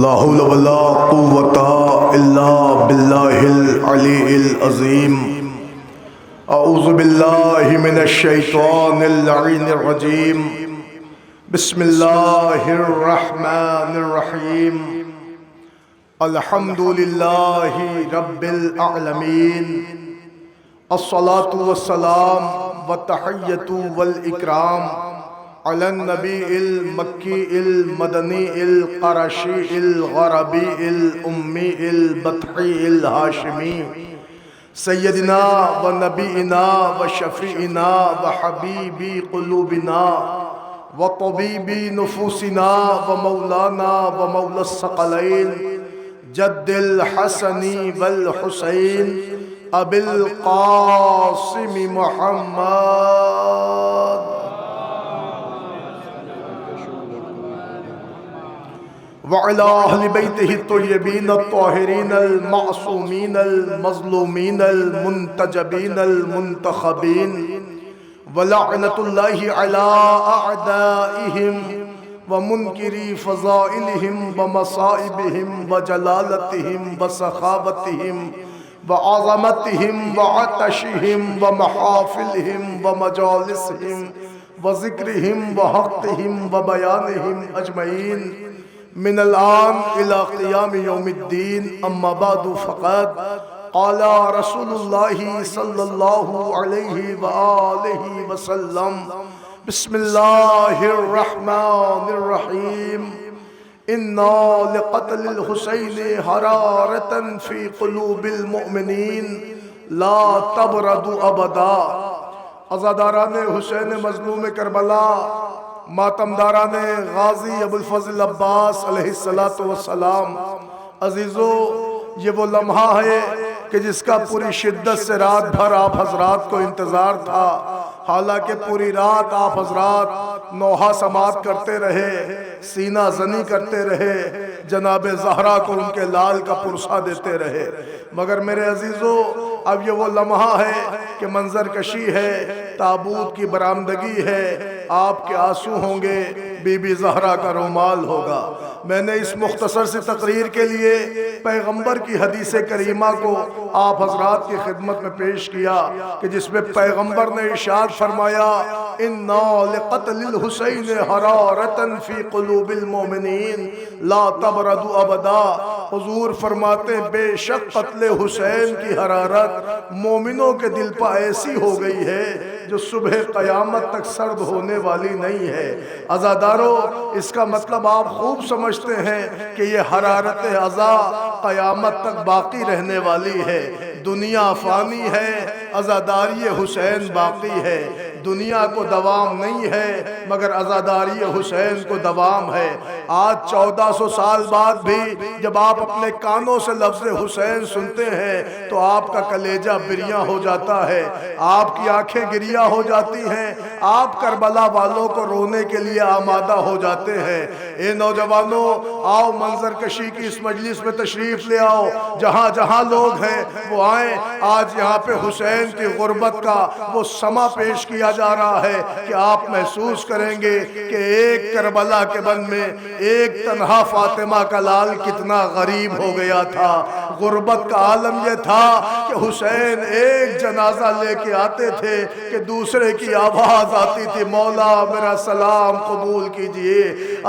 لا حول ولا قوة الا باللہ العلی العظیم۔ اعوذ باللہ من الشیطان اللعین الرجیم۔ بسم اللہ الرحمن الرحیم۔ الحمد للہ رب العالمین، الصلاة والسلام والتحیۃ والاکرام علی النبی المکی المدنی القرشی الغربی الامی البطحی الہاشمی، سیدنا و نبینا و شفیعنا و حبیبی قلوبنا و طبیبی نفوسنا و مولانا و مولا الثقلین جد الحسن والحسین ابی القاسم محمد وعلى أهل بيته الطيبين الطاهرين المعصومين المظلومين المنتجبين المنتخبين، ولعنة الله على أعدائهم ومنكري فضائلهم ومصائبهم وجلالتهم وسخاوتهم وعظمتهم وعطشهم ومحافلهم ومجالسهم وذكرهم وحقهم وبيانهم أجمعين من الآن إلى قيام يوم الدين، أما بعد فقد قال رسول الله صلى الله عليه وآله وسلم: بسم الله الرحمن الرحيم، إنا لقتل الحسين حرارة في قلوب المؤمنين لا تبرد أبدا۔ عزاداران حسین مظلوم کربلا، ماتمداران غازی ابوالفضل عباس علیہ السلام، عزیزو، یہ وہ لمحہ ہے کہ جس کا پوری شدت سے رات بھر آپ حضرات کو انتظار تھا۔ حالانکہ پوری رات آپ حضرات نوحہ سماعت کرتے رہے، سینہ زنی کرتے رہے، جناب زہرا کو ان کے لال کا پرسہ دیتے رہے، مگر میرے عزیزو اب یہ وہ لمحہ ہے کہ منظر کشی ہے، تابوت کی برآمدگی ہے، آپ کے آنسو ہوں گے، بی بی زہرا کا رومال ہوگا۔ میں نے اس مختصر سی تقریر کے لیے پیغمبر کی حدیث کریمہ کو آپ حضرات کی خدمت میں پیش کیا کہ جس میں پیغمبر نے ارشاد فرمایا: اِنَّا لِقَتْلِ الْحُسَيْنِ حَرَارَةً فِي قُلُوبِ الْمُؤْمِنِينَ لَا تَبْرَدُ أَبَدًا۔ حضور فرماتے بے شک قتل حسین کی حرارت مومنوں کے دل پر ایسی ہو گئی ہے جو صبح قیامت تک سرد ہونے والی نہیں ہے۔ عزادارو، اس کا مطلب آپ خوب سمجھتے ہیں کہ یہ حرارت عزا قیامت تک باقی رہنے والی ہے۔ دنیا فانی ہے، عزاداری حسین باقی ہے۔ دنیا کو دوام نہیں ہے مگر عزاداری حسین کو دوام ہے۔ آج 1400 سال بعد بھی جب آپ اپنے کانوں سے لفظ حسین سنتے ہیں تو آپ کا کلیجہ بریاں ہو جاتا ہے، آپ کی آنکھیں گریاں ہو جاتی ہیں، آپ کربلا والوں کو رونے کے لیے آمادہ ہو جاتے ہیں۔ اے نوجوانوں، آؤ منظر کشی کی اس مجلس میں تشریف لے آؤ، جہاں جہاں لوگ ہیں وہ آئیں۔ آج یہاں پہ حسین کی غربت کا وہ سما پیش کیا جا رہا ہے کہ آپ محسوس کریں گے کہ ایک کربلا کے بن میں ایک تنہا فاطمہ کا لال کتنا غریب ہو گیا تھا۔ غربت کا عالم یہ تھا کہ حسین ایک جنازہ لے کے آتے تھے کہ دوسرے کی آواز آتی تھی: مولا میرا سلام قبول کیجئے۔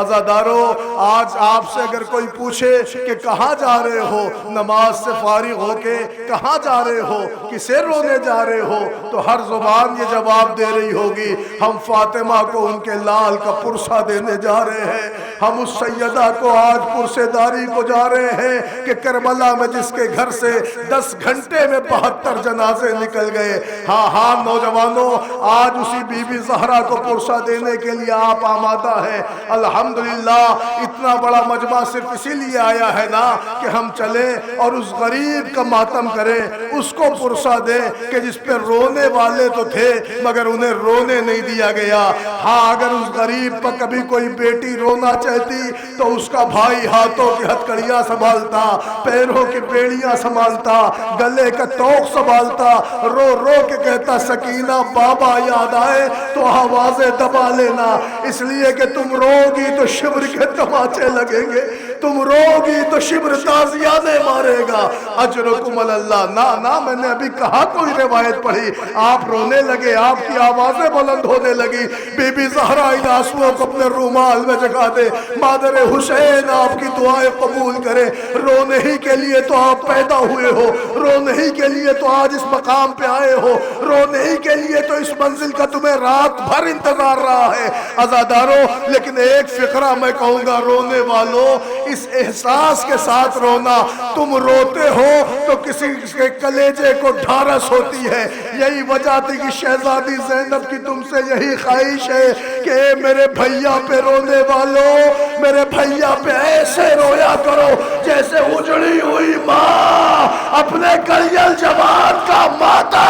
عزادارو، آج آپ سے اگر کوئی پوچھے کہ کہاں جا رہے ہو، نماز سے فارغ ہو کے کہاں جا رہے ہو، کسے رونے جا رہے ہو، تو ہر زبان یہ جواب دے رہی ہوگی: ہم فاطمہ کو ان کے لال کا پرسہ دینے جا رہے ہیں، ہم اس سیدہ کو آج پرسے داری کو جا رہے ہیں کہ کربلا میں جس کے گھر سے 10 گھنٹے میں 72 جنازے نکل گئے۔ ہاں ہاں نوجوانوں، آج اسی بی بی زہرا کو پرسہ دینے کے لیے آپ آمادہ ہیں۔ الحمدللہ، اتنا بڑا مجمع صرف اسی لیے آیا ہے نا کہ ہم چلیں اور اس غریب کا ماتم کریں، اس کو پرسہ دیں کہ جس پہ رونے والے تو تھے مگر انہیں رونے نہیں دیا گیا۔ ہاں، اگر اس غریب پر کبھی کوئی بیٹی رونا چاہتی تو اس کا بھائی ہاتھوں کی ہتھکڑیاں سنبھالتا، پیروں کی بیڑیاں سنبھالتا، گلے کا توق سنبھالتا، رو رو کے کہتا: سکینہ بابا یاد آئے تو آوازیں دبا لینا، اس لیے کہ تم رو گی تو شبر کے تماچے لگیں گے۔ تم روگی تو شبر تازیانے مارے گا، اجرکم اللہ۔ نا میں نے ابھی کہا کوئی روایت پڑھی، آپ رونے لگے، آپ کی آوازیں بلند ہونے لگی۔ بی بی زہرا ان آنسوؤں کو اپنے رومال میں جگا دے، مادر حسین آپ کی دعائیں قبول کرے۔ رونے ہی کے لیے تو آپ پیدا ہوئے ہو، رونے ہی کے لیے تو آج اس مقام پہ آئے ہو، رونے ہی کے لیے تو اس منزل کا تمہیں رات بھر انتظار رہا ہے عزادارو۔ لیکن ایک فقرہ میں کہوں گا رونے والوں، اس احساس کے ساتھ رونا، تم روتے ہو تو کسی کے کلیجے کو ڈھارس ہوتی ہے۔ یہی وجہ تھی کہ شہزادی زینب کی تم سے یہی خواہش ہے کہ اے میرے بھیا پہ رونے والوں، میرے بھیا پہ ایسے رویا کرو جیسے اجڑی ہوئی ماں اپنے کلیل جوان کا ماتم۔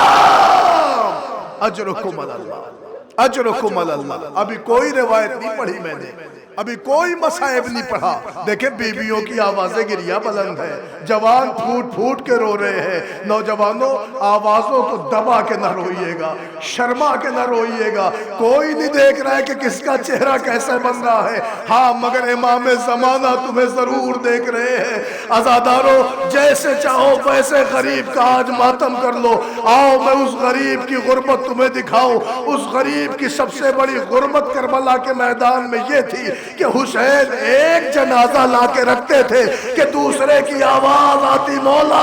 اجرکم اللہ، اجرکم اللہ۔ ابھی کوئی روایت نہیں پڑھی میں نے، ابھی کوئی مصائب نہیں پڑھا۔ دیکھیں بیویوں کی آوازیں گریا بلند ہے، جوان پھوٹ پھوٹ کے رو رہے ہیں۔ نوجوانوں آوازوں کو دبا کے نہ روئیے گا، شرما کے نہ روئیے گا۔ کوئی نہیں دیکھ رہا ہے کہ کس کا چہرہ کیسے بن رہا ہے، ہاں مگر امام زمانہ تمہیں ضرور دیکھ رہے ہیں۔ عزادارو جیسے چاہو ویسے غریب کا آج ماتم کر لو۔ آؤ میں اس غریب کی غربت تمہیں دکھاؤں۔ اس غریب کی سب سے بڑی غربت کربلا کے میدان میں یہ تھی کہ حسین ایک جنازہ لا کے رکھتے تھے کہ دوسرے کی آواز آتی مولا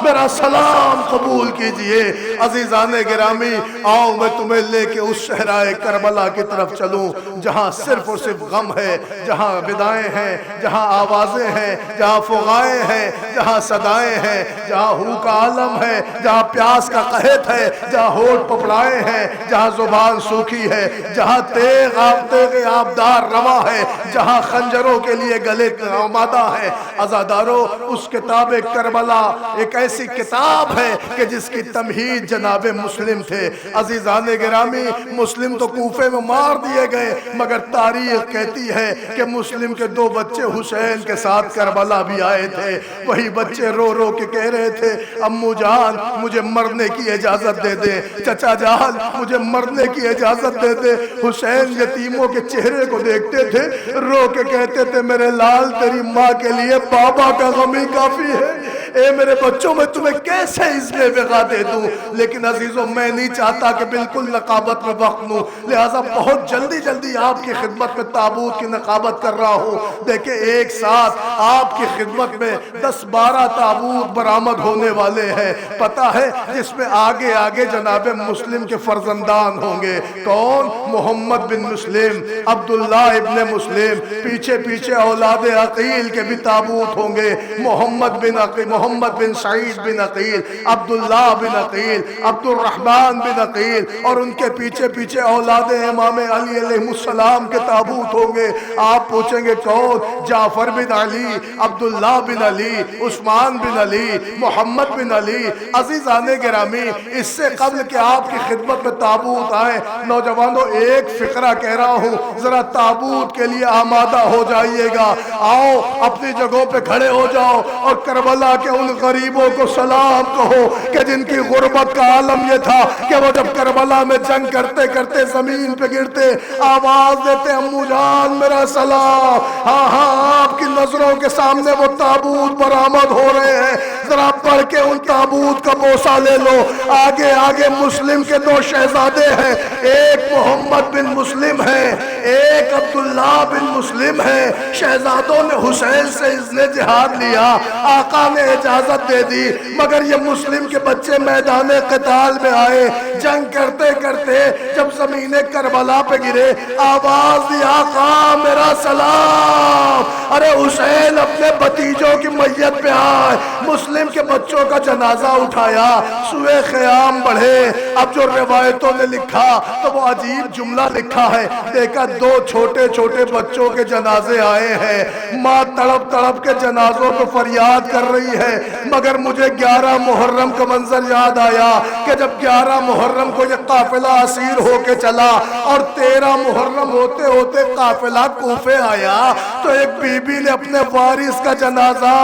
میرا سلام قبول کیجئے۔ عزیزان گرامی آؤ میں تمہیں لے کے اس صحرائے کربلا کی طرف چلوں جہاں صرف اور صرف غم ہے، جہاں ودائیں ہیں، جہاں آوازیں ہیں، جہاں فغائیں ہیں، جہاں صدائیں ہیں، جہاں ہو کا عالم ہے، جہاں پیاس کا قحط ہے، جہاں ہونٹ پپڑائے ہیں، جہاں زبان سوکھی ہے، جہاں تیغ آبدار روا ہے، جہاں خنجروں کے لیے گلے آمادہ ہے۔ عزادارو اس کتاب کربلا ایک ایسی کتاب ہے کہ جس کی تمہید جناب مسلم تھے۔ عزیزان گرامی مسلم تو کوفے میں مار دیے گئے، مگر تاریخ کہتی ہے کہ مسلم کے 2 بچے حسین کے ساتھ کربلا بھی آئے تھے۔ وہی بچے رو رو کے کہہ رہے تھے امو جان مجھے مرنے کی اجازت دے دے، چچا جان مجھے مرنے کی اجازت دے دے۔ حسین یتیموں کے چہرے کو دیکھتے تھے، رو کے کہتے تھے میرے لال تیری ماں کے لیے بابا کا غم ہی کافی ہے۔ اے میرے بچوں میں تمہیں کیسے اذن وغا دے دوں، لیکن عزیزوں میں نہیں چاہتا کہ بالکل نقابت میں وقت لوں، لہٰذا بہت جلدی آپ کی خدمت میں تابوت کی نقابت کر رہا ہوں۔ دیکھیں ایک ساتھ آپ کی خدمت میں 10-12 تابوت برآمد ہونے والے ہیں، پتہ ہے جس میں آگے آگے جناب مسلم کے فرزندان ہوں گے۔ کون؟ محمد بن مسلم، عبداللہ ابن مسلم، پیچھے اولاد عقیل کے بھی تابوت ہوں گے۔ محمد بن سعید بن عقیل، عبداللہ بن عقیل، عبد الرحمن بن عقیل، اور ان کے پیچھے اولاد امام علی علیہ السلام کے تابوت ہوں گے۔ آپ پوچھیں گے کون؟ جعفر بن علی، عبداللہ بن علی، عثمان بن علی، محمد بن علی۔ عزیزان گرامی اس سے قبل کہ آپ کی خدمت میں تابوت آئیں، نوجوانوں ایک فقرہ کہہ رہا ہوں، ذرا تابوت کے لیے آمادہ ہو جائیے گا۔ آؤ اپنی جگہوں پہ کھڑے ہو جاؤ اور کربلا کے ان غریبوں کو سلام کہو کہ جن کی غربت کا عالم یہ تھا کہ وہ جب کربلا میں جنگ کرتے کرتے زمین پہ گرتے آواز دیتے امو جان میرا سلام۔ ہاں آپ کی نظروں کے سامنے وہ تابوت برآمد ہو رہے ہیں، ذرا پڑھ کے ان تابوت کا بوسہ لے لو۔ آگے مسلم کے 2 شہزادے ہیں، ایک محمد بن مسلم ہے، ایک عبداللہ بن مسلم ہے۔ شہزادوں نے حسین سے اذن جہاد لیا، آقا نے اجازت دے دی، مگر یہ مسلم کے بچے میدان قتال میں آئے، جنگ کرتے کرتے جب زمین کربلا پہ گرے آواز دی آقا میرا سلام۔ ارے حسین اپنے بھتیجوں کی میت پہ آئے، مسلم کے بچوں کا جنازہ اٹھایا، سوئے خیام بڑھے۔ اب جو روایتوں نے لکھا تو وہ عجیب جملہ لکھا ہے، دیکھا 2 چھوٹے بچوں کے جنازے آئے ہیں، ماں تڑپ کے جنازوں کو فریاد کر رہی ہے، مگر مجھے 11 محرم کا منظر یاد آیا کہ جب 11 محرم کو یہ قافلہ اسیر ہو کے چلا اور 13 محرم ہوتے ہوتے قافلہ کوفے آیا تو ایک بی بی نے اپنے وارث کا جنازہ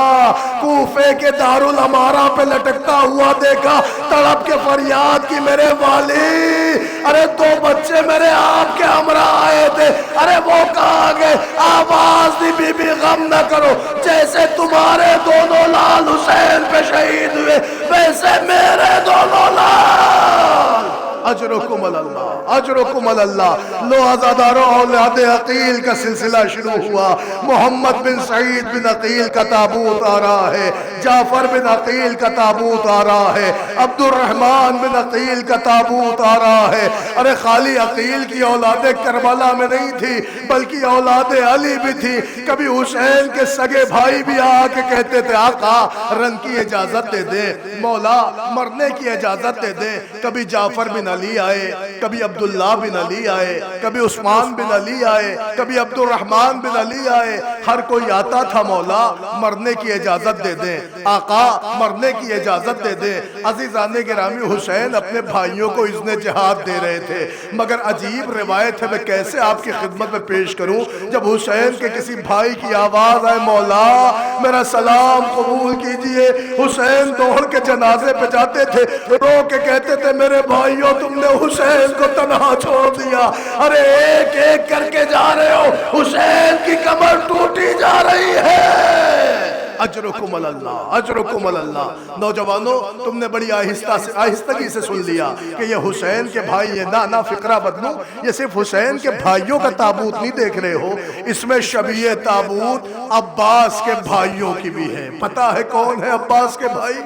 کوفے کے دارالامارہ پہ لٹکتا ہوا دیکھا، تڑپ کے فریاد کی میرے والی، ارے 2 بچے میرے آپ کے ہمراہ آئے تھے. ارے وہ کہاں گئے؟ آواز دی بی بی غم نہ کرو، جیسے تمہارے دونوں لال حسین پہ شہید ہوئے ویسے میرے دونوں لال اجرکم اللہ، اجرکم اللہ. لو عزادارو اولاد عقیل کا سلسلہ شروع ہوا. محمد بن سعید بن عقیل کا تابوت آ رہا ہے، جعفر بن عقیل کا تابوت آ رہا ہے، عبد الرحمن بن عقیل کا تابوت آ رہا ہے. ارے خالی عقیل کی اولاد کربلا میں نہیں تھی بلکہ اولاد علی بھی تھی. کبھی حسین کے سگے بھائی بھی آ کے کہتے تھے آقا رنگ کی اجازت دے دے، مولا مرنے کی اجازت دے دے. کبھی جعفر بن علی آئے، کبھی عبداللہ بن علی آئے، کبھی عثمان بن علی آئے، کبھی عبد الرحمن بن علی آئے. ہر کوئی آتا تھا مولا مرنے کی اجازت دے دیں، آقا مرنے کی اجازت دے دیں. عزیزان گرامی حسین اپنے بھائیوں کو اذن جہاد دے رہے تھے، مگر عجیب روایت ہے، میں کیسے آپ کی خدمت میں پیش کروں. جب حسین کے کسی بھائی کی آواز آئے مولا میرا سلام قبول کیجئے، حسین دوڑ کے جنازے پہ جاتے تھے، رو کے کہتے تھے میرے بھائیوں تم نے حسین کو تنہا چھوڑ دیا. ارے ایک ایک کر کے جا رہے ہو، حسین کی کمر ٹوٹی جا رہی ہے. اجرکم اللہ، اجرکم اللہ. نوجوانوں تم نے بڑی آہستگی سے سن لیا کہ یہ حسین کے بھائی ہیں. نہ فقرہ بدلو، یہ صرف حسین کے بھائیوں کا تابوت نہیں دیکھ رہے ہو، اس میں شبیہ تابوت عباس کے بھائیوں کی بھی ہے. پتہ ہے کون ہے عباس کے بھائی؟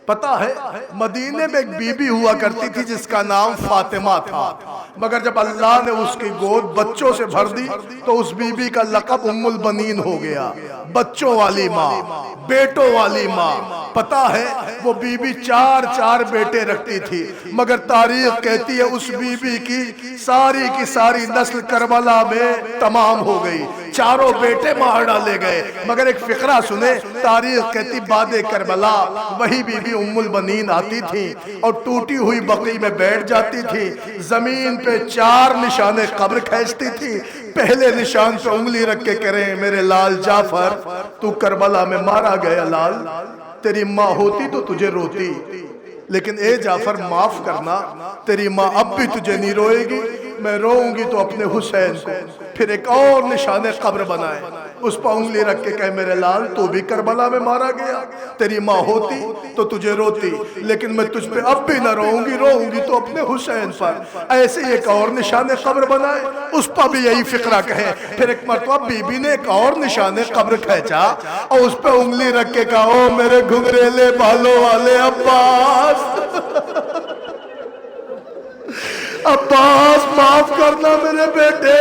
پتہ ہے مدینے میں ایک بی بی ہوا کرتی تھی جس کا نام فاطمہ تھا، مگر جب اللہ نے اس کی گود بچوں سے بھر دی تو اس بی بی کا لقب ام البنین ہو گیا، بچوں والی ماں، بیٹوں والی ماں. پتہ ہے وہ بی بی چار بیٹے رکھتی تھی، مگر تاریخ کہتی ہے اس بی بی کی ساری نسل کربلا میں تمام ہو گئی. چاروں بیٹے مار ڈالے گئے. مگر ایک فقرہ سنے، تاریخ کہتی بعد کربلا وہی بی بی ام البنین آتی تھی اور ٹوٹی ہوئی بقیع میں بیٹھ جاتی تھی، زمین پہ 4 نشان قبر کھینچتی تھی. پہلے نشان پہ انگلی رکھ کے کریں میرے لال جعفر تو کربلا میں مارا گیا لال، تیری ماں ہوتی تو تجھے روتی، لیکن اے جعفر معاف کرنا، تیری ماں اب بھی تجھے نہیں روئے گی، میں روؤں گی تو اپنے حسین کو. پھر ایک اور نشان قبر بنائے، اس پر انگلی رکھ کے کہے میرے لال تو بھی کربلا میں مارا گیا، تیری ماں ہوتی تو تجھے روتی، لیکن میں تجھ پہ اب بھی نہ روؤں گی تو اپنے حسین پر. ایسے ایک اور نشان قبر بنائے، اس پر بھی یہی فقرہ کہے. پھر ایک مرتبہ بی بی نے ایک اور نشان قبر کھینچا اور اس پہ انگلی رکھ کے کہا او میرے گھنگریلے بالوں والے عباس، عباس معاف کرنا میرے بیٹے.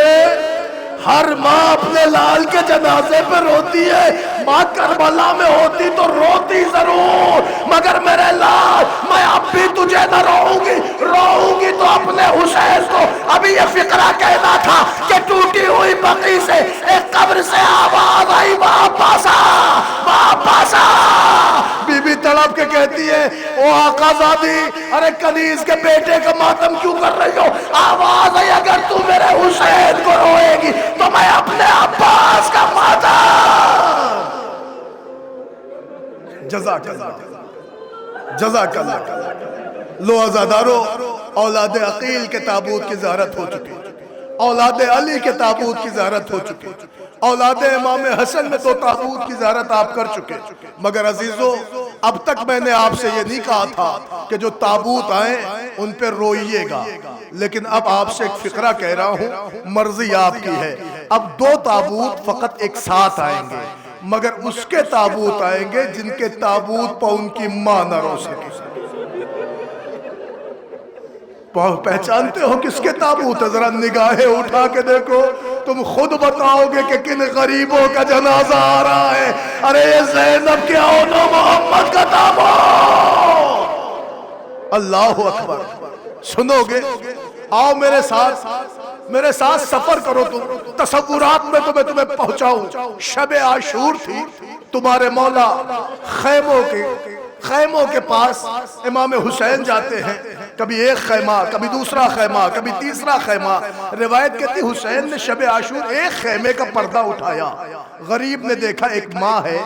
ہر ماں اپنے لال کے جنازے پہ روتی ہے، ماں کربلا میں ہوتی تو روتی ضرور، مگر میرے لال میں اب بھی تجھے نہ روؤں گی تو اپنے حسین کو. ابھی یہ فقرہ کہنا تھا کہ ٹوٹی ہوئی بقیع سے ایک قبر سے آواز آئی واپس آ. بی بی تڑپ کے کہتی ہے او آقا زادی، ارے کنیز کے بیٹے کا ماتم کیوں کر رہی ہو؟ آواز آئی اگر تو میرے حسین کو روئے گی تو میں اپنے عباس کا ماتم. جزاک اللہ، جزاک اللہ. لو عزادارو اولاد عقیل کے تابوت کی زیارت ہو چکی، اولاد علی کے تابوت کی زیارت ہو چکی، اولاد امام حسن میں تو تابوت کی زیارت آپ کر چکے. مگر عزیزو اب تک میں نے آپ سے یہ نہیں کہا تھا کہ جو تابوت آئیں ان پہ روئیے گا، لیکن اب آپ سے ایک فقرہ کہہ رہا ہوں، مرضی آپ کی ہے. اب 2 تابوت فقط ایک ساتھ آئیں گے، مگر اس کے تابوت آئیں گے جن کے تابوت پہ ان کی ماں نہ رو سکے. پہچانتے ہو کس کے تابوت ہے؟ ذرا نگاہیں اٹھا کے دیکھو، تم خود بتاؤ گے کہ کن غریبوں کا جنازہ آ رہا ہے. ارے یہ زینب کے اون و محمد کا تابوت. اللہ اکبر. سنو گے؟ آؤ میرے ساتھ سفر کرو. تم تصورات میں تمہیں پہنچاؤں. شب عاشور تھی، تمہارے مولا خیموں کے پاس امام حسین جاتے ہیں. کبھی ایک خیمہ، کبھی دوسرا خیمہ، کبھی تیسرا خیمہ. روایت کہتی حسین نے شب عاشور ایک خیمے کا پردہ اٹھایا. غریب نے دیکھا ایک ماں ہے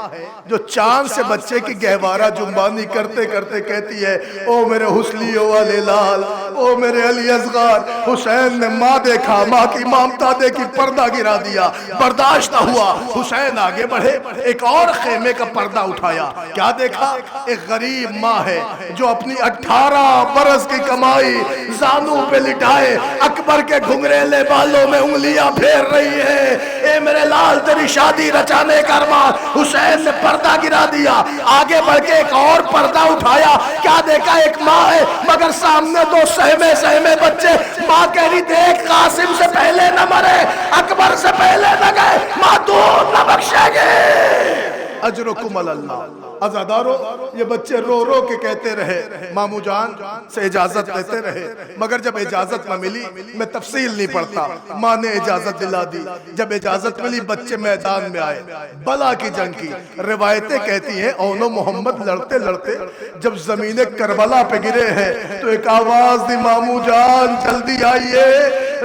جو چاند سے بچے کی گہوارہ جنبانی کرتے کرتے کہتی ہے او میرے حسلیوں والے لال، او میرے علی اصغر، حسین نے ماں دیکھا، ماں کی مامتا دیکھی، پردہ گرا دیا، برداشت نہ ہوا، حسین آگے بڑھے، ایک اور خیمے کا پردہ اٹھایا، کیا دیکھا؟ ایک غریب ماں ہے جو اپنی 18 برس کی کمائی زانوں پہ لٹائے اکبر کے گھنگریلے بالوں میں انگلیاں پھیر رہی ہے۔ اے میرے لال تیری شادی رچانے کا ارمان، حسین نے پردہ گرا دیا، آگے بڑھ کے ایک اور پردہ اٹھایا، کیا دیکھا؟ ایک ماں ہے مگر سامنے دو سہمے بچے، ماں کہہ رہی دیکھ قاسم سے پہلے نہ مرے، اکبر سے پہلے نہ گئے، ماں دودھ نہ بخشے گی۔ اجرکم اللہ۔ عزادارو، یہ بچے رو رو کے کہتے رہے، مامو جان سے اجازت لیتے رہے، مگر جب اجازت نہ ملی، میں تفصیل نہیں پڑھتا، ماں نے اجازت دلا دی، جب اجازت ملی بچے میدان میں آئے، بلا کی جنگ کی روایتیں کہتی ہیں اون و محمد لڑتے لڑتے جب زمین کربلا پہ گرے ہیں تو ایک آواز دی، مامو جان جلدی آئیے۔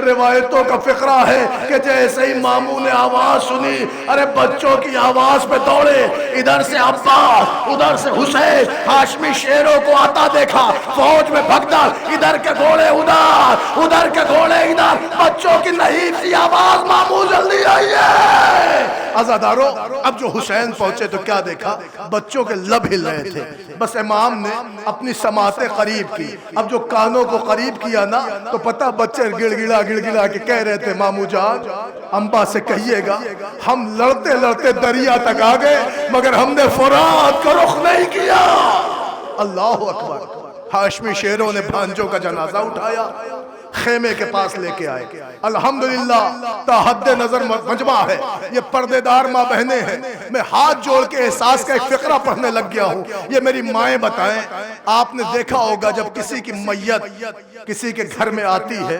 روایتوں کا فقرہ ہے کہ جیسے ہی مامو نے آواز سنی، ارے بچوں کی آواز پہ دوڑے، ادھر سے عباس، ادھر سے حسین، ہاشمی شیروں کو آتا دیکھا، فوج میں بھگدڑ، ادھر کے گھوڑے ادھر، ادھر کے گھوڑے ادھر، بچوں کی نحیف سی آواز، مامو جلدی آئیے۔ عزادارو، اب جو حسین پہنچے تو کیا دیکھا؟ بچوں کے لب ہل رہے تھے، بس امام نے اپنی سماعتیں قریب کی، اب جو کانوں کو قریب کیا نا تو پتہ بچے گڑ گڑا کے کہہ رہے تھے، مامو جان امبا سے کہیے گا ہم لڑتے لڑتے دریا تک آ گئے مگر ہم نے فرات کا رخ نہیں کیا۔ اللہ اکبر۔ ہاشمی شیروں نے بھانجوں کا جنازہ اٹھایا، خیمے کے پاس لے کے آئے۔ الحمدللہ تا حد نظر مجمع ہے، یہ پردے دار ماں بہنیں ہیں، میں ہاتھ جوڑ کے احساس کا ایک فقرہ پڑھنے لگ گیا ہوں، یہ میری مائیں بتائیں۔ آپ نے دیکھا ہوگا جب کسی کی میت کسی کے گھر میں آتی ہے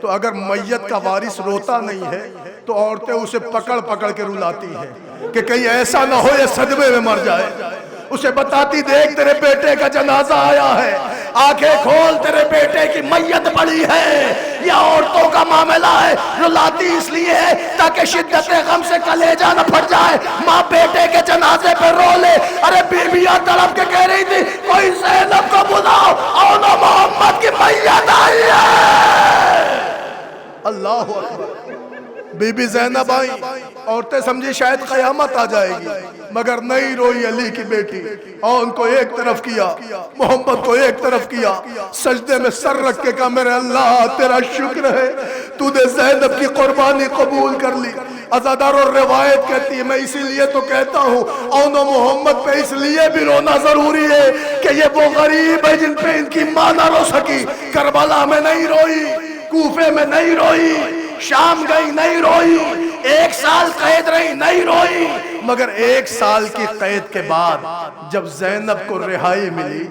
تو اگر میت کا وارث روتا نہیں ہے تو عورتیں اسے پکڑ پکڑ کے رلاتی ہیں کہ کہیں ایسا نہ ہو یہ صدمے میں مر جائے، اسے بتاتی دیکھ تیرے بیٹے کا جنازہ آیا ہے، آنکھیں کھول تیرے بیٹے کی میت پڑی ہے۔ یہ عورتوں کا معاملہ ہے، رلاتی اس لیے ہے تاکہ شدت غم سے کلیجہ نہ پھٹ جائے، ماں بیٹے کے جنازے پہ رو لے۔ ارے بیویاں تڑپ کے کہہ رہی تھی کوئی زینب کو بلاؤ، اون و محمد کی میت آئی ہے۔ اللہ اکبر۔ بی بی زینب آئی، عورتیں سمجھی شاید قیامت آ جائے گی مگر نہیں روئی، علی کی بیٹی، اور ان کو ایک طرف کیا، محمد کو ایک طرف کیا، سجدے میں سر رکھ کے کہا میرے اللہ تیرا شکر ہے تو نے زینب کی قربانی قبول کر لی۔ عزادار اور روایت کہتی ہے میں اسی لیے تو کہتا ہوں اون و محمد پہ اس لیے بھی رونا ضروری ہے کہ یہ وہ غریب ہے جن پہ ان کی ماں نہ رو سکی، کربلا میں نہیں روئی، کوفے میں نہیں روئی، شام گئی نہیں روئی، 1 سال قید رہی نہیں روئی، مگر 1 سال کی قید کے بعد جب زینب کو رہائی ملی،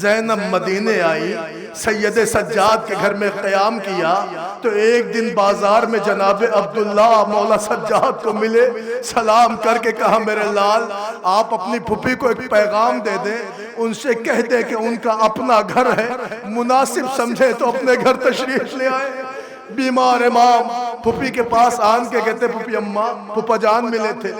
زینب مدینے آئی، سید سجاد کے گھر میں قیام کیا تو ایک دن بازار میں جناب عبداللہ مولا سجاد کو ملے، سلام کر کے کہا میرے لال آپ اپنی پھپھی کو ایک پیغام دے دیں، ان سے کہہ دے کہ ان کا اپنا گھر ہے، مناسب سمجھے تو اپنے گھر تشریف لے آئے۔ بیمار امام پھپھی کے پاس آن کے کہتے پھپھی اماں پھپا جان ملے تھے،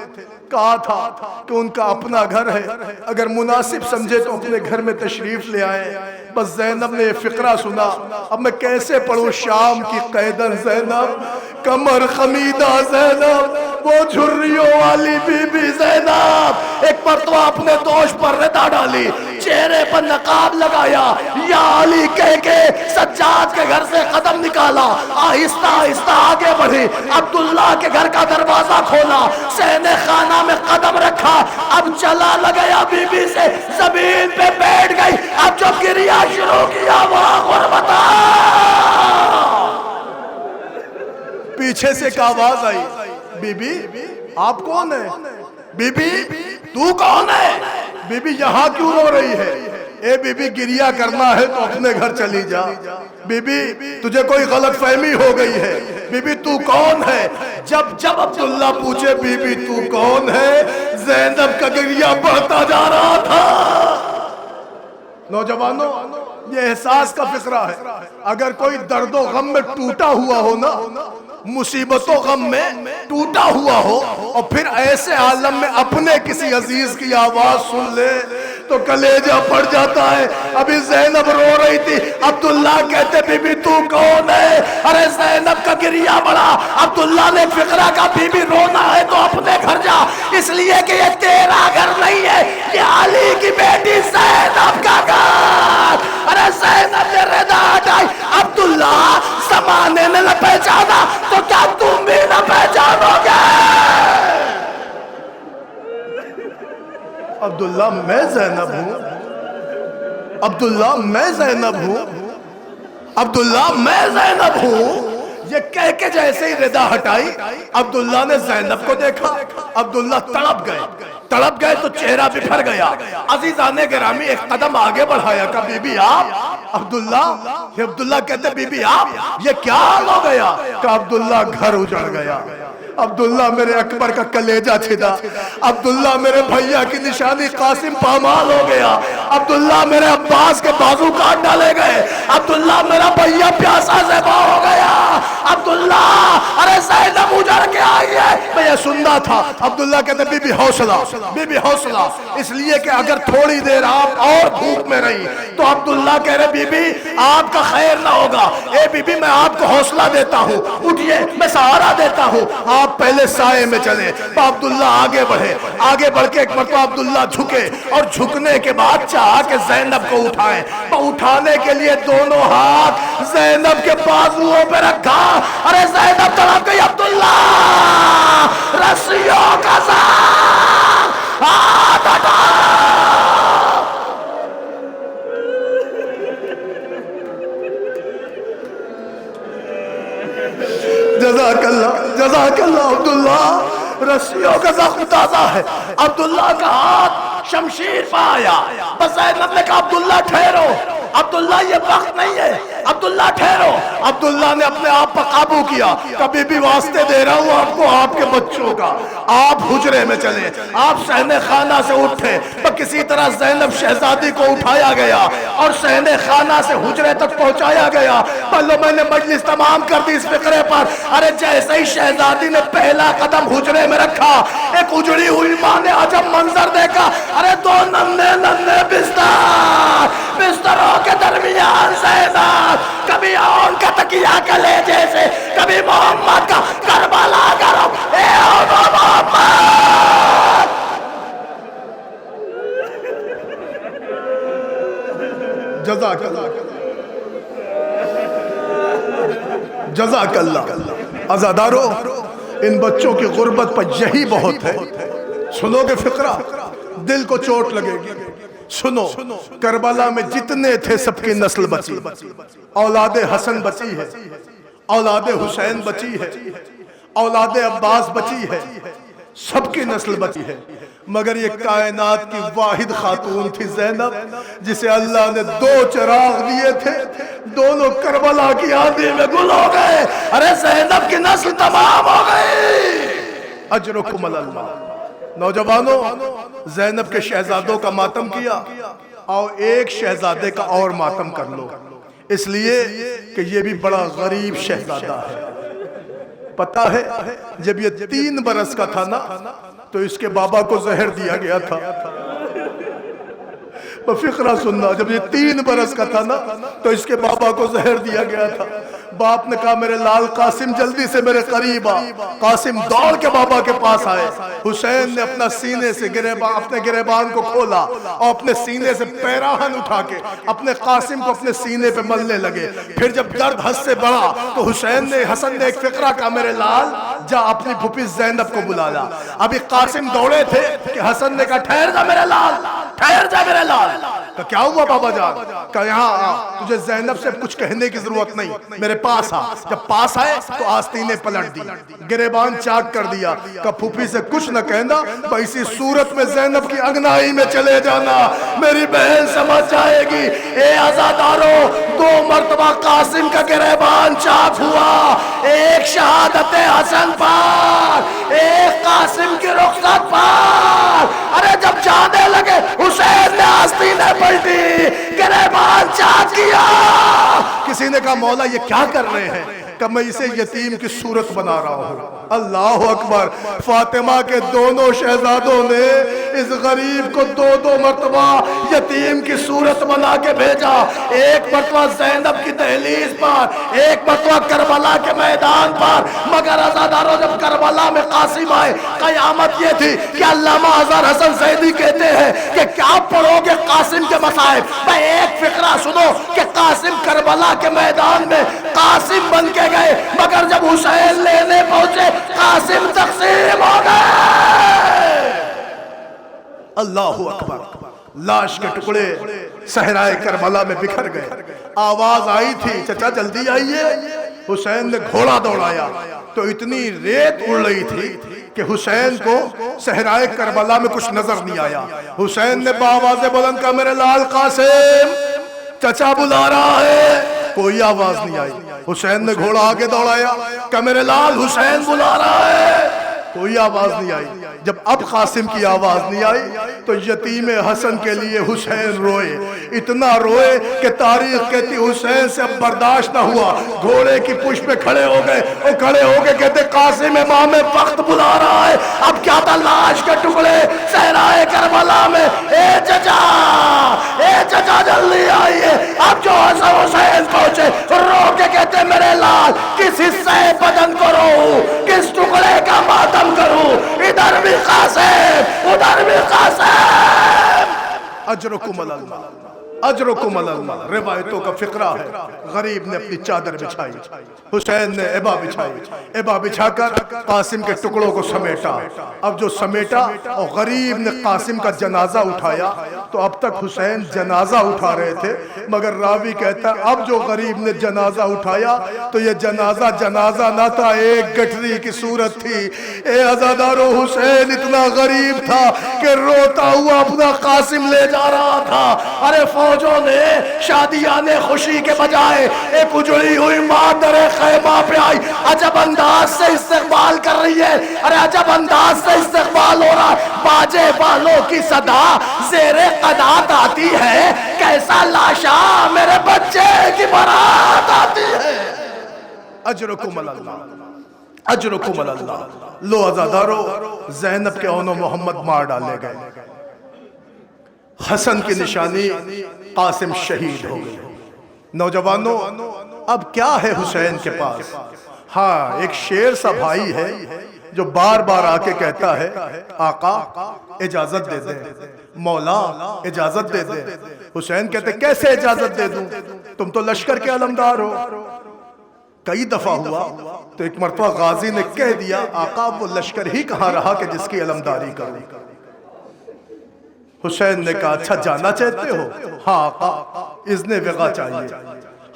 کہا تھا کہ ان کا اپنا گھر ہے، اگر مناسب سمجھے تو اپنے گھر میں تشریف لے آئے۔ بس زینب نے یہ فقرہ سنا، اب میں کیسے پڑھوں شام کی قیدن زینب، کمر خمیدہ زینب، وہ جھریوں والی بی بی زینب، ایک مرتبہ اپنے دوش پر ردا ڈالی، چہرے پر نقاب لگایا، یا علی کہہ کے سجاد کے گھر سے قدم نکالا، آہستہ آہستہ آگے بڑھی، عبداللہ کے گھر کا دروازہ کھولا، سہنے خانہ میں قدم رکھا، اب چلا لگیا بی بی سے زمین پہ بیٹھ گئی، اب جو گریہ شروع کیا وہ غربت پیچھے سے ایک آواز آئی، بی بی آپ کون ہیں؟ بی بی تو کون ہے؟ بی بی یہاں کیوں رو رہی ہے؟ اے بی بی گریہ کرنا ہے تو اپنے گھر چلی جا، بی بی تجھے کوئی غلط فہمی ہو گئی ہے، بی بی تو کون ہے؟ جب عبداللہ پوچھے بی بی تو کون ہے، زینب کا گریہ بڑھتا جا رہا تھا۔ نوجوانوں یہ احساس کا فقرہ ہے، اگر کوئی درد و غم میں ٹوٹا ہوا ہو نا، مصیبت و غم میں ٹوٹا ہوا ہو اور پھر ایسے عالم میں اپنے کسی عزیز کی آواز سن لے تو کلیجہ پڑ جاتا ہے. ابھی زینب رو رہی تھی, عبداللہ کہتے بی بی تو کون ہے؟ ارے زینب کا گریہ بڑا. عبداللہ نے فقرہ کا بی بی رونا ہے تو اپنے گھر جا, اس لیے کہ یہ تیرا گھر نہیں ہے, یہ علی کی بیٹی زینب کا گھر. ارے زینب نے رضا ہٹائی. عبداللہ زمانے نے نہ پہچانا تو کیا تم بھی نہ پہچانو گے؟ عبداللہ میں زینب ہوں, عبداللہ میں زینب ہوں, عبداللہ میں زینب ہوں. یہ کہہ کے جیسے ہی رضا ہٹائی, عبداللہ نے زینب کو دیکھا. عبداللہ تڑپ گئے تو چہرہ بکھر گیا. عزیزان گرامی ایک قدم آگے بڑھایا کہ بی بی آپ. عبداللہ کہتے بی بی آپ یہ کیا حال ہو گیا؟ کہ عبداللہ گھر اجڑ گیا. عبداللہ میرے اکبر کا کلیجہ چھدا. عبداللہ میرے بھیا کی نشانی قاسم پامال ہو گیا. عبداللہ میرے عباس کے بازو کاٹ ڈالے گئے. عبداللہ میرا بھیا پیاسا ذبح ہو گیا. عبداللہ ارے زینب اجڑ کے آئی ہے. میں یہ سننا تھا. عبداللہ کہتے بی بی حوصلہ, بی بی حوصلہ, اس لیے کہ اگر تھوڑی دیر آپ اور دھوپ میں رہی تو عبداللہ کہہ رہے بی بی آپ کا خیر نہ ہوگا. اے بی بی میں آپ کو حوصلہ دیتا ہوں, اٹھئے, میں سہارا دیتا ہوں, آپ پہلے سائے میں چلیں. عبداللہ آگے بڑھے, آگے بڑھ کے ایک مرتبہ عبداللہ جھکے اور جھکنے کے بعد چاہا کہ زینب کو اٹھائیں. اٹھانے کے لیے دونوں ہاتھ زینب کے بازوؤں پہ رکھا. ارے زینب تڑپ گئی. عبداللہ رسیوں کا ساتھ ہاتھ ہٹا. جزاک اللہ, جزاک اللہ. عبداللہ رسیوں کا زخم تازہ ہے. عبداللہ کا ہاتھ شمشیر پہ آیا. بس زینب نے کہا عبداللہ ٹھہرو, عبداللہ یہ وقت نہیں ہے, عبداللہ ٹھہرو. عبداللہ نے اپنے آپ پر قابو کیا. کبھی بھی واسطے دے رہا ہوں آپ کو آپ کے بچوں کا. آپ حجرے میں چلیں, آپ صحن خانہ سے اٹھے. کسی طرح زینب شہزادی کو اٹھایا گیا اور صحن خانہ سے حجرے تک پہنچایا گیا. پلو میں نے مجلس تمام کر دی اس فقرے پر. ارے جیسے ہی شہزادی نے پہلا قدم حجرے میں رکھا, ایک اجڑی ہوئی ماں نے عجب منظر دیکھا. ارے دو ننھے ننھے بستروں کے درمیان زینب, کبھی آن کا تکیہ کلیجے سے, کبھی محمد کا کربلا گرم. اے محمد, جزاک اللہ, جزاک اللہ. عزادارو ان بچوں کی غربت پر یہی بہت ہے. سنو گے فقرہ دل کو چوٹ لگے گی. سنو, کربلا میں جتنے تھے سب کی نسل بچی. اولاد حسن بچی ہے, اولاد حسین بچی ہے, اولاد عباس بچی ہے, سب کی نسل بچی ہے. مگر یہ کائنات کی واحد خاتون تھی زینب, جسے اللہ نے دو چراغ دیے تھے, دونوں کربلا کی آندھی میں گل ہو گئے. ارے زینب کی نسل تمام ہو گئی. اجرکم اللہ. نوجوانوں, زینب کے شہزادوں کا ماتم کیا, آؤ ایک شہزادے کا اور ماتم کر لو. اس لیے کہ یہ بھی بڑا غریب شہزادہ ہے. پتہ ہے جب یہ 3 برس کا تھا نا تو اس کے بابا کو زہر دیا گیا تھا. فقرہ سننا, جب یہ 3 برس کا تھا نا تو اس کے بابا کو زہر دیا گیا تھا. باپ نے کہا میرے لال قاسم جلدی سے میرے قریب آ. قاسم دوڑ کے بابا کے پاس آئے. حسین نے اپنا سینے سے اپنے گریبان کو کھولا اور اپنے سینے سے پیراہن اٹھا کے اپنے قاسم کو اپنے سینے پہ ملنے لگے. پھر جب درد حد سے بڑھا تو حسن نے ایک فقرہ کہا میرے لال جا اپنی پھوپھی زینب کو بلایا. ابھی قاسم دوڑے تھے کہ حسن نے کہا ٹھہر جا میرے لال, ٹھہر جا میرے لال. کہ کیا ہوا بابا جان؟ کہ یہاں آ, تجھے زینب سے کچھ کہنے کی ضرورت نہیں, میرے پاس آ. جب پاس آئے تو آستینیں پلٹ دی, گریبان چاک کر دیا. کہ پھوپھی سے کچھ نہ کہنا, اسی صورت میں زینب کی انگنائی میں چلے جانا, میری بہن سمجھ جائے گی. اے عزادارو, 2 مرتبہ قاسم کا گریبان چاک ہوا, ایک شہادت حسن پر, ایک قاسم کی رخصت پر. ارے جب جانے لگے حسین نے آستینیں پلٹی, گریبان چاک کیا. کسی نے کہا مولا یہ کیا کر رہے ہیں؟ کہ میں اسے یتیم کی صورت بنا رہا ہوں۔ اللہ اکبر۔ فاطمہ کے دونوں شہزادوں نے اس غریب کو دو دو مرتبہ یتیم کی صورت بنا کے بھیجا، ایک مرتبہ زینب کی دہلیز پر، ایک مرتبہ کربلا کے میدان پر۔ مگر عزاداروں جب کربلا میں قاسم آئے، قیامت یہ تھی کہ علامہ اظہر حسن زیدی کہتے ہیں کہ کیا پڑھو گے قاسم کے مصائب؟ میں ایک فقرہ سنو کہ قاسم کربلا کے میدان میں قاسم بن کے گئے، مگر جب حسین لینے پہنچے قاسم تقسیم ہو گئے۔ اللہ اکبر۔ لاش کے ٹکڑے صحرائے کربلا میں بکھر گئے۔ آواز آئی تھی چچا جلدی آئیے۔ حسین نے گھوڑا دوڑایا تو اتنی ریت اڑ رہی تھی کہ حسین کو صحرائے کربلا میں کچھ نظر نہیں آیا۔ حسین نے بآواز بلند کہا میرے لال قاسم، چچا بلا رہا ہے۔ کوئی آواز نہیں آئی۔ حسین نے گھوڑا آگے دوڑایا کہ میرے لال حسین بلا رہا ہے۔ کوئی آواز نہیں آئی۔ جب اب قاسم کی آواز نہیں آئی تو یتیم حسن کے لیے حسین روئے، اتنا روئے کہ تاریخ کہتی حسین سے اب برداشت نہ ہوا، گھوڑے کی پشت پہ کھڑے ہو گئے اور کھڑے ہو کے کہتے قاسم امام وقت بلا رہا ہے۔ اب کیا تھا؟ لاش کے ٹکڑے صحرائے کربلا میں۔ اے چچا جلدی آئیے۔ اب جو حسن حسین پہنچے رو کے کہتے میرے لال کس حصے بدن کو رو، کس ٹکڑے کا ماتم کروں، ادھر بھی قاسم ادھر بھی قاسم۔ اجرکم اللہ اجرکم اللہ۔ روایتوں کا فقرہ ہے، غریب نے اپنی چادر بچھائی، حسین نے عبا بچھائی، عبا بچھا کر قاسم کے ٹکڑوں کو سمیٹا۔ اب جو سمیٹا اور غریب نے قاسم کا جنازہ اٹھایا تو اب تک حسین جنازہ اٹھا رہے تھے، مگر راوی کہتا ہے اب جو غریب نے جنازہ اٹھایا تو یہ جنازہ نہ تھا، ایک گٹھری کی صورت تھی۔ اے عزادارو، حسین اتنا غریب تھا کہ روتا ہوا اپنا قاسم لے جا رہا تھا۔ ارے فوجوں نے شادیانے خوشی کے بجائے ایک اجڑی ہوئی ماں در خیمہ پہ آئی، عجب انداز سے استقبال کر رہی ہے۔ ارے عجب انداز سے استقبال ہو رہا، باجے والوں کی صدا زیر قدات آتی ہے، کیسا لاشا میرے بچے کی بارات آتی ہے۔ اجرکم اللہ اجرکم اللہ۔ لو عزادارو، زینب کے اونو محمد مار ڈالے گئے، حسن کی نشانی قاسم شہید ہو گئے۔ نوجوانوں اب کیا ہے حسین کے پاس؟ ہاں، ایک شیر سا بھائی ہے جو بار بار آ کے کہتا ہے آقا اجازت دے دیں، مولا اجازت دے دیں۔ حسین کہتے کیسے اجازت دے دوں، تم تو لشکر کے علمدار ہو۔ کئی دفعہ ہوا تو ایک مرتبہ غازی نے کہہ دیا آقا وہ لشکر ہی کہاں رہا کہ جس کی علمداری کروں۔ حسین نے کہا اچھا جانا چاہتے ہو؟ ہاں آقا، اذن وغا چاہیے۔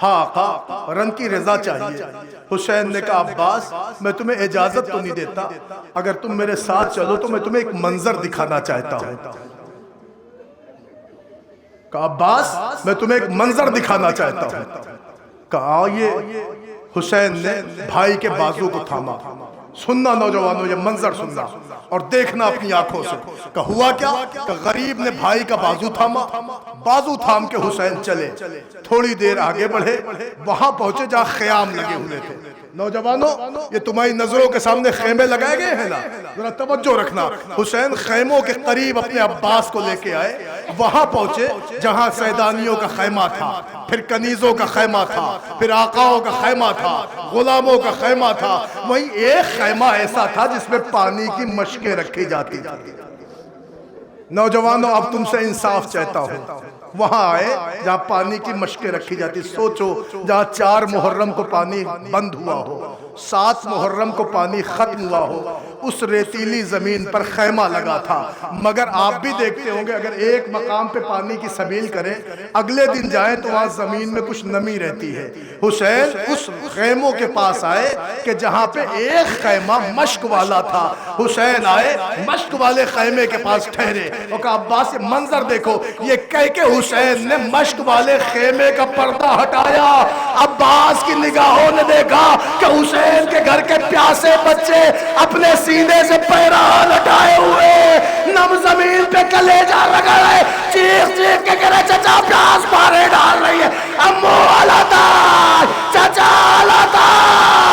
ہاں آقا، رن کی رضا چاہیے۔ حسین نے کہا عباس میں تمہیں اجازت تو نہیں دیتا، اگر تم میرے ساتھ چلو تو میں تمہیں ایک منظر دکھانا چاہتا ہوں۔ کہا عباس میں تمہیں ایک منظر دکھانا چاہتا ہوں۔ کہا آئیے۔ حسین نے بھائی کے بازو کو تھاما۔ سننا نوجوانوں، یہ منظر سننا اور دیکھنا اپنی آنکھوں سے۔ کہ ہوا کیا کہ غریب نے بھائی کا بازو تھاما، بازو تھام کے حسین چلے، تھوڑی دیر آگے بڑھے، وہاں پہنچے جہاں خیام لگے ہوئے تھے۔ نوجوانوں یہ تمہاری نظروں کے سامنے خیمے لگائے گئے ہیں نا، ذرا توجہ رکھنا۔ حسین خیموں کے قریب اپنے عباس کو لے کے آئے، وہاں پہنچے جہاں سیدانیوں کا خیمہ تھا، پھر کنیزوں کا خیمہ تھا، پھر آقاؤں کا خیمہ تھا، غلاموں کا خیمہ تھا، وہیں ایک خیمہ ایسا تھا جس میں پانی کی مشکیں رکھی جاتی تھی۔ نوجوانوں اب تم سے انصاف چاہتا ہوں، وہاں آئے جہاں پانی کی مشکیں رکھی جاتی۔ سوچو جہاں 4 محرم کو پانی بند ہوا ہو، 7 محرم کو پانی ختم ہوا ہو، اس ریتیلی زمین پر خیمہ لگا تھا۔ مگر آپ بھی دیکھتے ہوں گے اگر ایک مقام پہ پانی کی سبیل کریں، اگلے دن جائیں تو وہاں زمین میں کچھ نمی رہتی ہے۔ حسین اس خیموں کے پاس آئے کہ جہاں پہ ایک خیمہ مشک والا تھا۔ حسین آئے، مشک والے خیمے کے پاس ٹھہرے اور کہا عباس یہ منظر دیکھو۔ یہ کہہ کے حسین نے مشک والے خیمے کا پردہ ہٹایا۔ عباس کی نگاہوں نے دیکھا کہ حسین کے گھر کے پیاسے بچے اپنے سینے سے پیران ہٹائے ہوئے نم زمین پہ کلیجہ رگڑ رہے، چیخ چیخ کے کہہ رہے چچا پیاس مارے ڈال رہی ہے، امو والا تاج، چچا والا تاج۔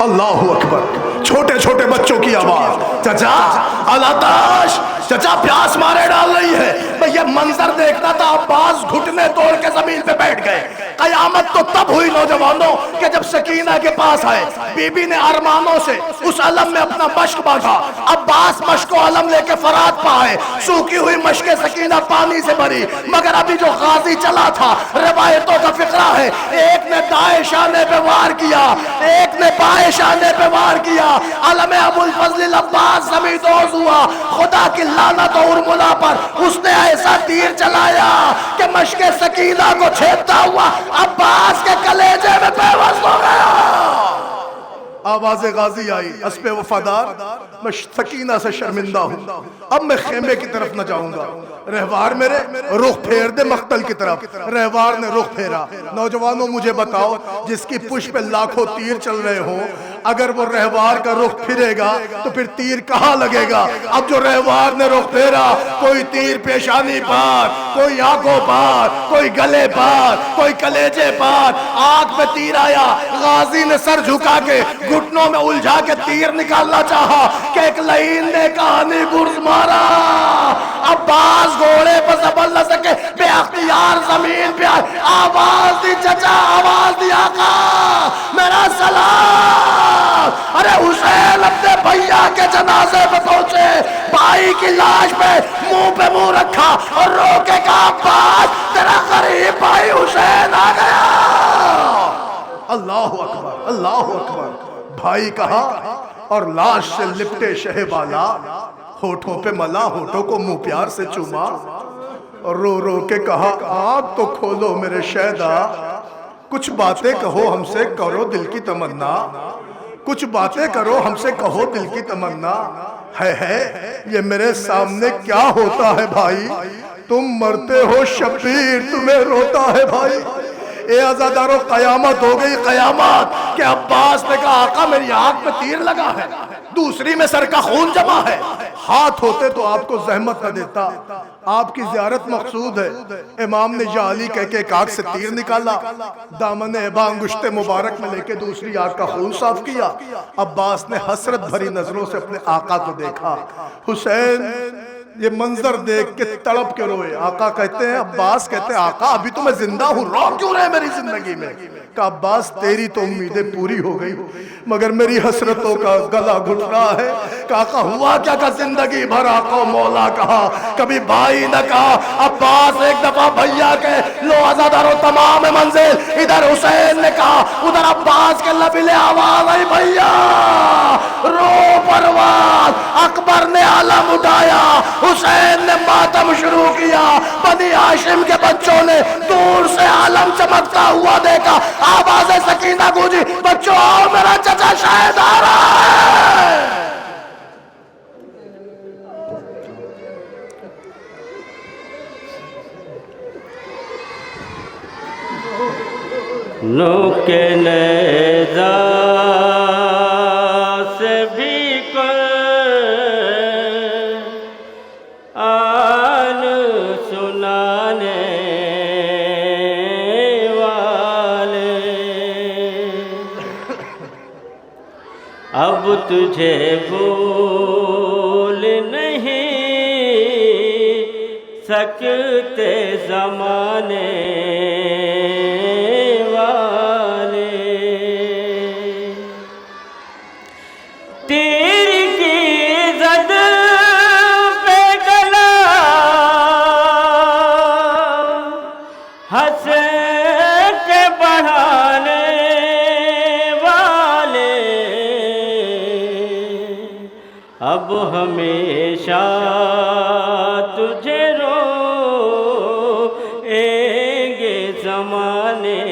اللہ اکبر، چھوٹے چھوٹے بچوں کی آواز، چچا الاتش، چچا پیاس مارے ڈال رہی ہے۔ میں یہ منظر دیکھتا تھا، عباس گھٹنے توڑ کے زمین پہ بیٹھ گئے۔ قیامت تو تب ہوئی نوجوانوں کہ جب سکینہ کے پاس آئے، بی بی نے ارمانوں سے اس علم میں اپنا مشک باندھا۔ عباس مشک و علم لے کے فرات پہ آئے، سوکھی ہوئی مشک سکینہ پانی سے بھری، مگر ابھی جو غازی چلا تھا، روایتوں کا فقرہ ہے، ایک نے دائیں شانے پہ وار کیا، ایک نے بائیں شانے پہ وار کیا، علم ابو الفضل العباس زمین دوز ہوا۔ خدا کی لعنت اور ملا پر اس نے ایسا تیر چلایا کہ مشک سکینہ کو چھیدتا ہوا عباس کے کلیجے میں پیوست ہو گیا۔ آواز غازی آئی، اسپِ وفادار میں سکینہ سے شرمندہ ہوں، اب میں خیمے کی طرف نہ جاؤں گا۔ رہوار میرے رخ پھیر دے مقتل کی طرف۔ رہوار نے رخ پھیرا۔ نوجوانوں مجھے بتاؤ، جس کی پشت پہ لاکھوں تیر چل رہے ہوں، اگر وہ رہوار کا رخ پھرے گا تو پھر تیر کہاں لگے گا؟ اب جو رہوار نے رخ پھیرا، کوئی تیر پیشانی پار، کوئی آنکھوں پار، کوئی گلے پار، کوئی کلیجے پار، آنکھ پہ تیر آیا۔ غازی نے سر جھکا کے گھٹنوں میں الجھا کے تیر نکالنا چاہا کہ ایک لعین نے کہانی گرز مارا۔ عباس گھوڑے پر سنبھل نہ سکے، بے اختیار زمین پہ آئے، آواز دی چچا، آواز دی آقا، میرا سلام۔ ارے حسین اپنے بھیا کے جنازے پہ پہنچے، بھائی کی لاش پہ منہ رکھا اور رو کے کہا عباس تیرا غریب بھائی حسین آ گیا۔ اللہ اکبر، اللہ اکبر۔ بھائی کہا اور لاش سے لپٹے شہ بالا، ہونٹوں پہ ملا، ہونٹوں کو منہ پیار سے چوما اور رو رو کے کہا آنکھ تو کھولو میرے شہدا، کچھ باتیں کہو ہم سے، کرو دل کی تمنا، کچھ باتیں کرو ہم سے، کہو دل کی تمنا ہے یہ میرے سامنے کیا ہوتا ہے بھائی؟ تم مرتے ہو شبیر، تمہیں روتا ہے بھائی۔ اے عزادارو، قیامت ہو گئی، قیامت کہ عباس نے کہا آقا میری آنکھ پہ تیر لگا ہے، دوسری میں سر کا خون جمع ہے، ہاتھ ہوتے تو آپ کو زحمت نہ دیتا، آپ کی زیارت مقصود ہے۔ امام نے یا علی کہہ کے ایک آنکھ سے تیر نکالا، دامن ابا انگشت مبارک میں لے کے دوسری آنکھ کا خون صاف کیا۔ عباس نے حسرت بھری نظروں سے اپنے آقا کو دیکھا۔ حسین یہ منظر دیکھ کے تڑپ کے روئے۔ آقا کہتے ہیں، عباس کہتے ہیں آقا ابھی تو میں زندہ ہوں، رو کیوں رہے میری زندگی میں؟ کہ عباس تیری تو امیدیں پوری ہو گئی مگر میری حسرتوں کا گلا گھٹ رہا ہے۔ کہ آقا ہوا کیا کہ زندگی بھر آقا مولا کہا، کبھی بھائی نہ کہا۔ عباس ایک دفعہ بھیا کے لو عزادارو تمام منزل، ادھر حسین نے کہا، ادھر عباس کے لبیلے آواز آئی بھیا رو پرواز۔ اکبر نے علم اٹھایا، حسین نے ماتم شروع کیا، بنی ہاشم کے بچوں نے دور سے علم چمکتا ہوا دیکھا، آواز سکینہ گونجی بچوں آؤ میرا چچا شاہد آ رہا ہے۔ نوک نیزہ سے بھی قرآن سنانے والے، اب تجھے بھول نہیں سکتے زمانے اب ہمیشہ تجھے روئیں گے زمانے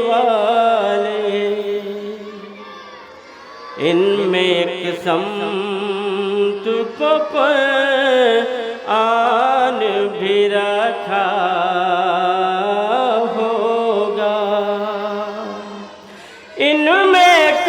والے۔ ان میں ایک سمت کو قرآن بھی رکھا ہوگا، ان میں ایک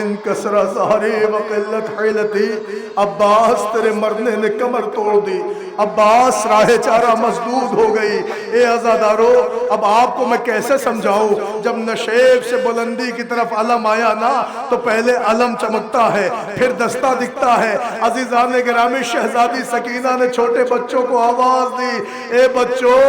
ان کسرہ ظہری وقلت حیلتی، عباس تیرے مرنے نے کمر توڑ دی، عباس راہ چارہ مسدود ہو گئی۔ اے عزادارو اب آپ کو میں کیسے سمجھاؤں، جب نشیب سے بلندی کی طرف علم آیا نا تو پہلے علم چمکتا ہے پھر دستہ دکھتا ہے۔ عزیزان گرامی، شہزادی سکینہ نے چھوٹے بچوں کو آواز دی، اے بچوں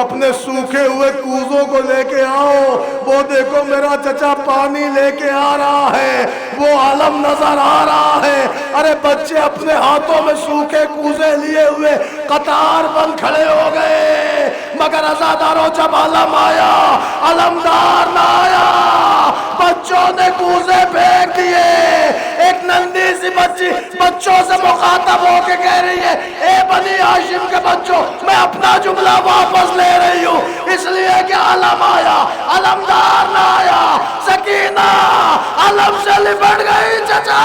اپنے سوکھے ہوئے کوزوں کو لے کے آؤ، وہ دیکھو میرا چچا پانی لے کے آ رہا ہے، وہ علم نظر آ رہا ہے۔ ارے بچے اپنے ہاتھوں میں سوکھے کوزے لیے ہوئے قطار بند کھڑے ہو گئے، مگر عزاداروں جب علم آیا علمدار نہ آیا، بچوں نے کوزے پھینک دیے۔ ایک ننھی سی بچی بچوں سے مخاطب ہو کے کہہ رہی ہے، اے بنی ہاشم کے بچوں میں اپنا جملہ واپس لے رہی ہوں، اس لیے کہ علم آیا علمدار نہ آیا۔ سکینہ علم سے لپٹ گئی چچا۔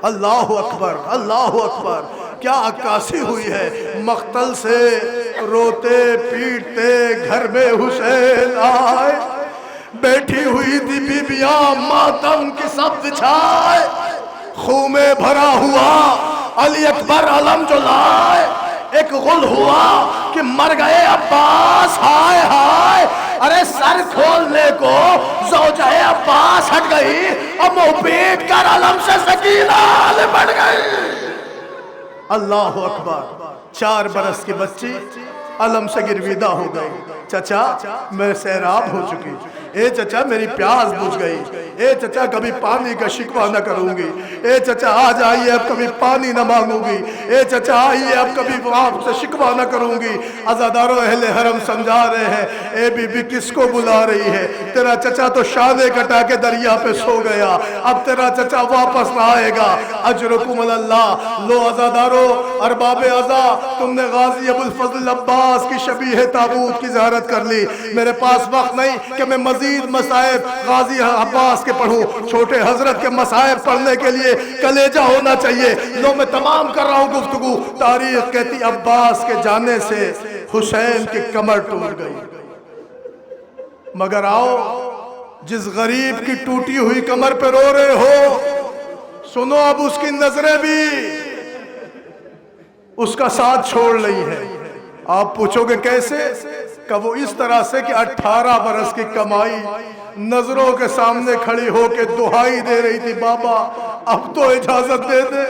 اللہ اکبر اللہ اکبر، کیا عکاسی ہوئی ہے۔ مقتل سے روتے پیٹتے گھر میں حسین آئے، بیٹھی ہوئی تھی بیبیاں ماتم کی سب بچھائے، خون میں بھرا ہوا علی اکبر علم جو لائے، ایک غل ہوا کہ مر گئے عباس، ہائے ہائے۔ ارے سر کھولنے کو زوجہ عباس ہٹ گئی اور منہ پیٹ کر علم سے سکینہ لپٹ گئی۔ اللہ اکبر، 4 برس کی بچی علم سے گرویدہ ہو گئی۔ چچا میں سیراب ہو چکی، اے چچا میری پیاس بجھ گئی، اے چچا کبھی پانی کا شکوہ نہ کروں گی، اے چچا آج آئیے اب کبھی پانی نہ مانگوں گی، اے چچا آئیے اب کبھی آپ سے شکوہ نہ کروں گی۔ عزادارو اہل حرم سمجھا رہے ہیں، اے بی بی کس کو بلا رہی ہے، تیرا چچا تو شانے کٹا کے دریا پہ سو گیا، اب تیرا چچا واپس نہ آئے گا، اجرکم اللہ۔ لو عزادارو ارباب عزا، تم نے غازی ابو الفضل عباس کی شبیہ تابوت کی زیارت کر لی، میرے پاس وقت نہیں کہ میں مزید مصائب غازی عباس کے پڑھوں، چھوٹے حضرت کے مصائب پڑھنے کے لیے کلیجہ ہونا چاہیے۔ لو میں تمام کر رہا ہوں گفتگو۔ تاریخ کہتی عباس کے جانے سے حسین کی کمر ٹوٹ گئی، مگر آؤ جس غریب کی ٹوٹی ہوئی کمر پہ رو رہے ہو، سنو اب اس کی نظریں بھی اس کا ساتھ چھوڑ رہی ہے۔ آپ پوچھو گے کیسے؟ کہ وہ اس طرح سے کہ 18 برس کی کمائی نظروں کے سامنے کھڑی ہو کے دہائی دے رہی تھی، بابا اب تو اجازت دے دے،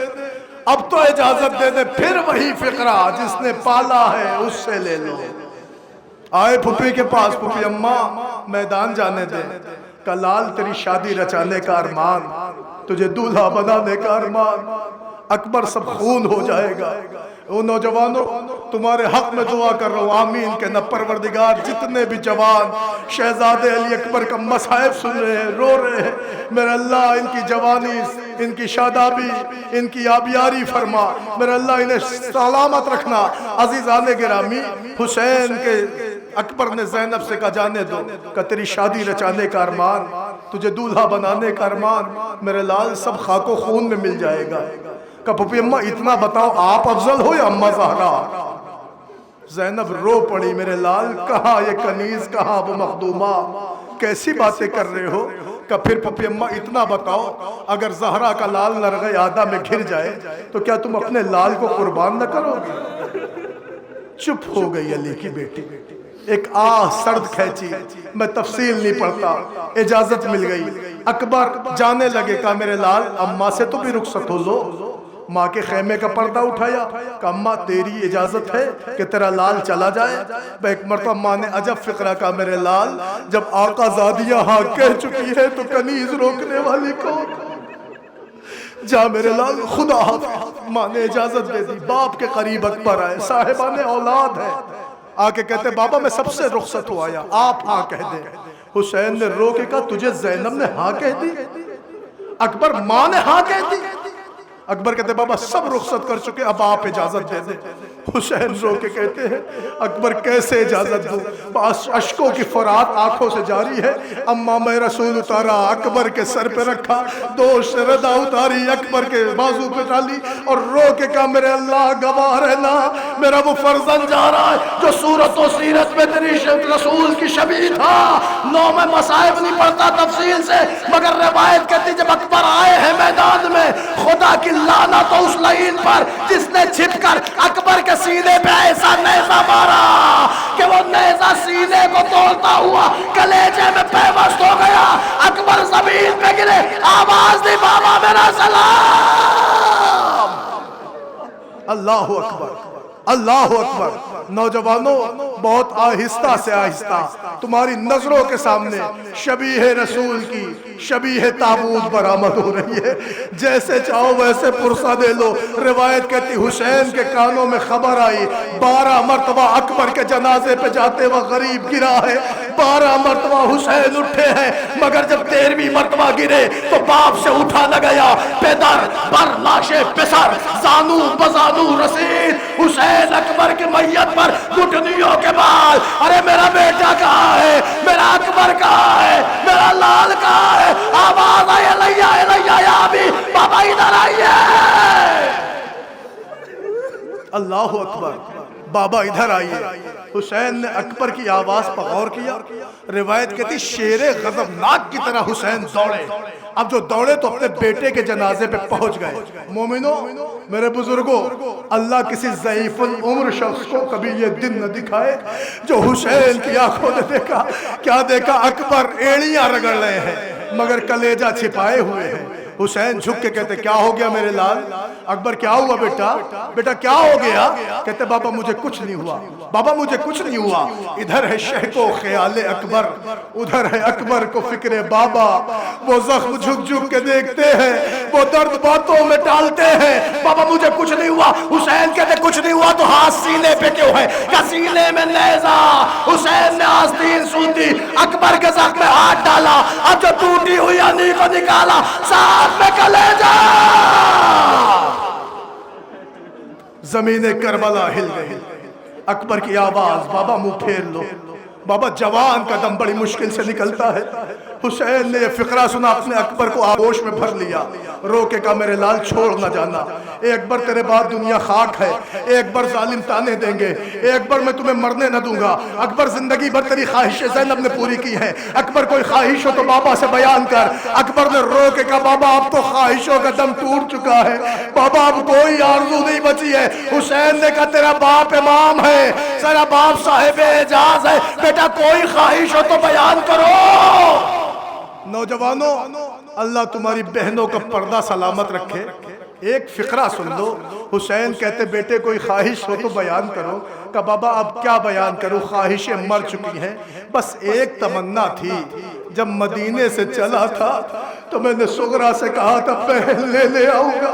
اب تو اجازت دے دے، پھر وہی فقرہ جس نے پالا ہے اس سے لے لو۔ آئے پھپھی کے پاس، پھپھی اماں میدان جانے دے، کہ لال تیری شادی رچانے کا ارمان، تجھے دولہا بنانے کا ارمان، اکبر سب خون ہو جائے گا۔ او نوجوانوں تمہارے حق میں دعا کر رہا ہوں، آمین کہنا۔ پروردگار جتنے بھی جوان شہزادے علی اکبر کا مصائب سن رہے ہیں، رو رہے ہیں، میرا اللہ ان کی جوانی، ان کی شادابی، ان کی آبیاری فرما، میرا اللہ انہیں سلامت رکھنا۔ عزیزان گرامی، حسین کے اکبر نے زینب سے کہا جانے دو، کہ تیری شادی رچانے کا ارمان، تجھے دولہا بنانے کا ارمان میرے لال سب خاک و خون میں مل جائے گا۔ کہ پھپھی اماں اتنا بتاؤ آپ افضل ہو یا اماں زہرا؟ زینب رو پڑی، میرے لال کہاں یہ کنیز، کہاں وہ مخدومہ، کیسی باتیں کر رہے ہو؟ کہ پھر پھپھی اماں اتنا بتاؤ اگر زہرا کا لال نرغِ عادہ میں گھر جائے تو کیا تم اپنے لال کو قربان نہ کرو گے؟ چپ ہو گئی علی کی بیٹی، ایک آہ سرد کھینچی، میں تفصیل نہیں پڑھتا، اجازت مل گئی۔ اکبر جانے لگے، کہا میرے لال اماں سے تو بھی رخصت ہو لو۔ ماں کے خیمے کا پردہ اٹھایا، کہ اماں تیری اجازت ہے کہ تیرا لال چلا جائے؟ ایک مرتبہ ماں نے عجب فقرہ کہا، میرے لال جب آقا زادیاں ہاں کہہ چکی ہے تو کنیز روکنے والی کون؟ جا میرے لال خدا حافظ۔ ماں نے اجازت دے دی، باپ کے قریب اکبر آئے، صاحبان اولاد ہے، آ کے کہتے بابا میں سب سے رخصت ہو آیا، آپ ہاں کہہ دیں۔ حسین نے رو کے کہا تجھے زینب نے ہاں کہہ دی؟ اکبر ماں نے ہاں کہہ دی؟ اکبر کہتے بابا سب رخصت کر چکے، اب آپ اجازت دے دیں۔ حسین رو کے کہتے ہیں اکبر کیسے اجازت دوں؟ اشکوں کی فرات آنکھوں سے جاری ہے۔ اماں میں رسول اتارا، اکبر کے سر پہ رکھا، دوش سے ردا اتاری، اکبر کے بازو پہ ڈالی اور رو کے کہا میرے اللہ گواہ رہنا میرا وہ فرزند جا رہا ہے جو صورت و سیرت میں تیری رسول کی شبیہ تھا. نو میں مصائب نہیں پڑھتا تفصیل سے، مگر روایت کہتی جب اکبر آئے ہیں میدان میں، خدا کی لعنت تو اس لعین پر جس نے چھپ کر اکبر کے سینے پہ ایسا نیزہ مارا کہ وہ نیزہ سینے کو توڑتا ہوا کلیجے میں پیوست ہو گیا. اکبر زمین پہ گرے، آواز دی بابا میرا سلام. اللہ اکبر، اللہ اکبر. نوجوانوں بہت آہستہ سے آہستہ تمہاری نظروں کے سامنے شبیہ رسول کی شبیہ تابوت برآمد ہو رہی ہے. جیسے چاہو ویسے پرسہ دے لو. روایت کہتی حسین کے کانوں میں خبر آئی 12 مرتبہ اکبر کے جنازے پہ جاتے وہ غریب گرا ہے، 12 مرتبہ حسین اٹھے ہیں، مگر جب 13ویں مرتبہ گرے تو باپ سے اٹھا نہ گیا. پیدر بر لاشے پسر زانو بزانو رسید. حسین اکبر کی میت پر گھٹنیوں کے بعد ارے میرا بیٹا کہاں ہے، میرا اکبر کہاں ہے، میرا لال کہاں ہے. آواز آئی الیہ الیہ یا ابی، بابا ادھر آئیے. اللہ اکبر، بابا ادھر آئیے. حسین نے اکبر کی آواز پر غور کیا. روایت کہتی شیر غضبناک کی طرح حسین دوڑے. اب جو دوڑے تو اپنے بیٹے کے جنازے پہ پہنچ گئے. مومنو میرے بزرگوں، اللہ کسی ضعیف العمر شخص کو کبھی یہ دن نہ دکھائے جو حسین کی آنکھوں نے دیکھا. کیا دیکھا؟ اکبر ایڑیاں رگڑ رہے ہیں مگر کلیجہ چھپائے ہوئے ہیں. حسین جھک کے کہتے کیا ہو گیا میرے لال؟ اکبر کیا ہوا بیٹا؟ بیٹا کیا ہو گیا؟ کہتے بابا مجھے کچھ نہیں ہوا، بابا مجھے کچھ نہیں ہوا. ادھر ہے شہ کو خیال اکبر، ادھر ہے اکبر کو فکر بابا. وہ زخم جھک جھک کے دیکھتے ہیں، وہ درد باتوں میں ڈالتے ہیں. بابا مجھے کچھ نہیں ہوا. حسین کہتے کچھ نہیں ہوا تو ہاتھ سینے پہ کیوں ہے؟ کہ سینے میں نیزہ. حسین نے آستین سوندی، اکبر کے زخم میں ہاتھ ڈالا، اب جو ٹوٹی ہوئی انی کو نکالا، ساتھ میں کلیجہ. زمین کربلا ہل گئی. اکبر کی آواز بابا منہ پھیر لو. بابا جوان کا دم بڑی مشکل سے نکلتا ہے. حسین نے یہ فقرہ سنا، اپنے اکبر کو آغوش میں بھر لیا، رو کے کہا میرے لال چھوڑ نہ جانا. اے اکبر تیرے بعد دنیا خاک ہے. اے اکبر ظالم تانے دیں گے. اے اکبر میں تمہیں مرنے نہ دوں گا. اکبر زندگی بھر تیری خواہش زینب نے پوری کی ہے. اکبر کوئی خواہش ہو تو بابا سے بیان کر. اکبر نے رو کے کہا بابا اب تو خواہشوں کا دم ٹوٹ چکا ہے، بابا اب کوئی آرزو نہیں بچی ہے. حسین نے کہا تیرا باپ امام ہے، تیرا باپ صاحب اعجاز ہے، بیٹا کوئی خواہش ہو تو بیان کرو. نوجوانوں اللہ تمہاری بہنوں کا پردہ سلامت رکھے. ایک فقرہ سن لو. حسین کہتے بیٹے کوئی خواہش ہو تو بیان کرو. کہ بابا اب کیا بیان کروں، خواہشیں مر چکی ہیں، بس ایک تمنا تھی. جب مدینے سے چلا تھا تو میں نے سغرا سے کہا تھا بہن لے آؤں گا.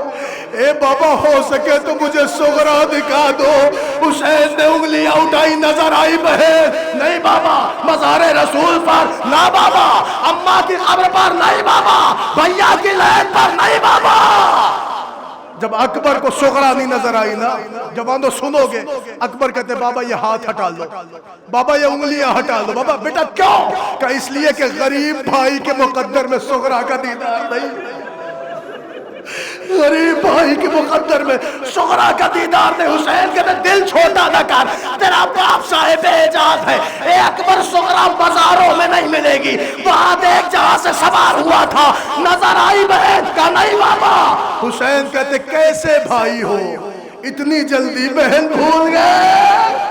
اے بابا ہو سکے تو مجھے سغرا دکھا دو. حسین نے انگلیاں اٹھائی، نظر آئی بہن. نہیں بابا مزار رسول پر، نہ بابا اماں کی قبر پر، نہیں بابا بھیا کی لین پر، نہیں بابا. جب اکبر کو سغرا نہیں نظر آئی نا، جوانوں سنو گے، اکبر کہتے بابا یہ ہاتھ ہٹا لو، بابا یہ انگلیاں ہٹا لو. بابا بیٹا کیوں؟ کہ اس لیے کہ غریب بھائی کے مقدر میں سغرا کا دیدار نہیں. غریب بھائی کے مقدر میں سغرا کا دیدار نہیں. حسین کہتے دل چھوٹا نہ کر، تیرا باپ صاحب اعجاز ہے. اے اکبر سغرا بازاروں میں نہیں ملے گی، وہاں دیکھ جہاں سے سوار ہوا تھا، نظر آئی بہن کا نہیں بابا. حسین کہتے کیسے بھائی ہو اتنی جلدی بہن بھول گئے؟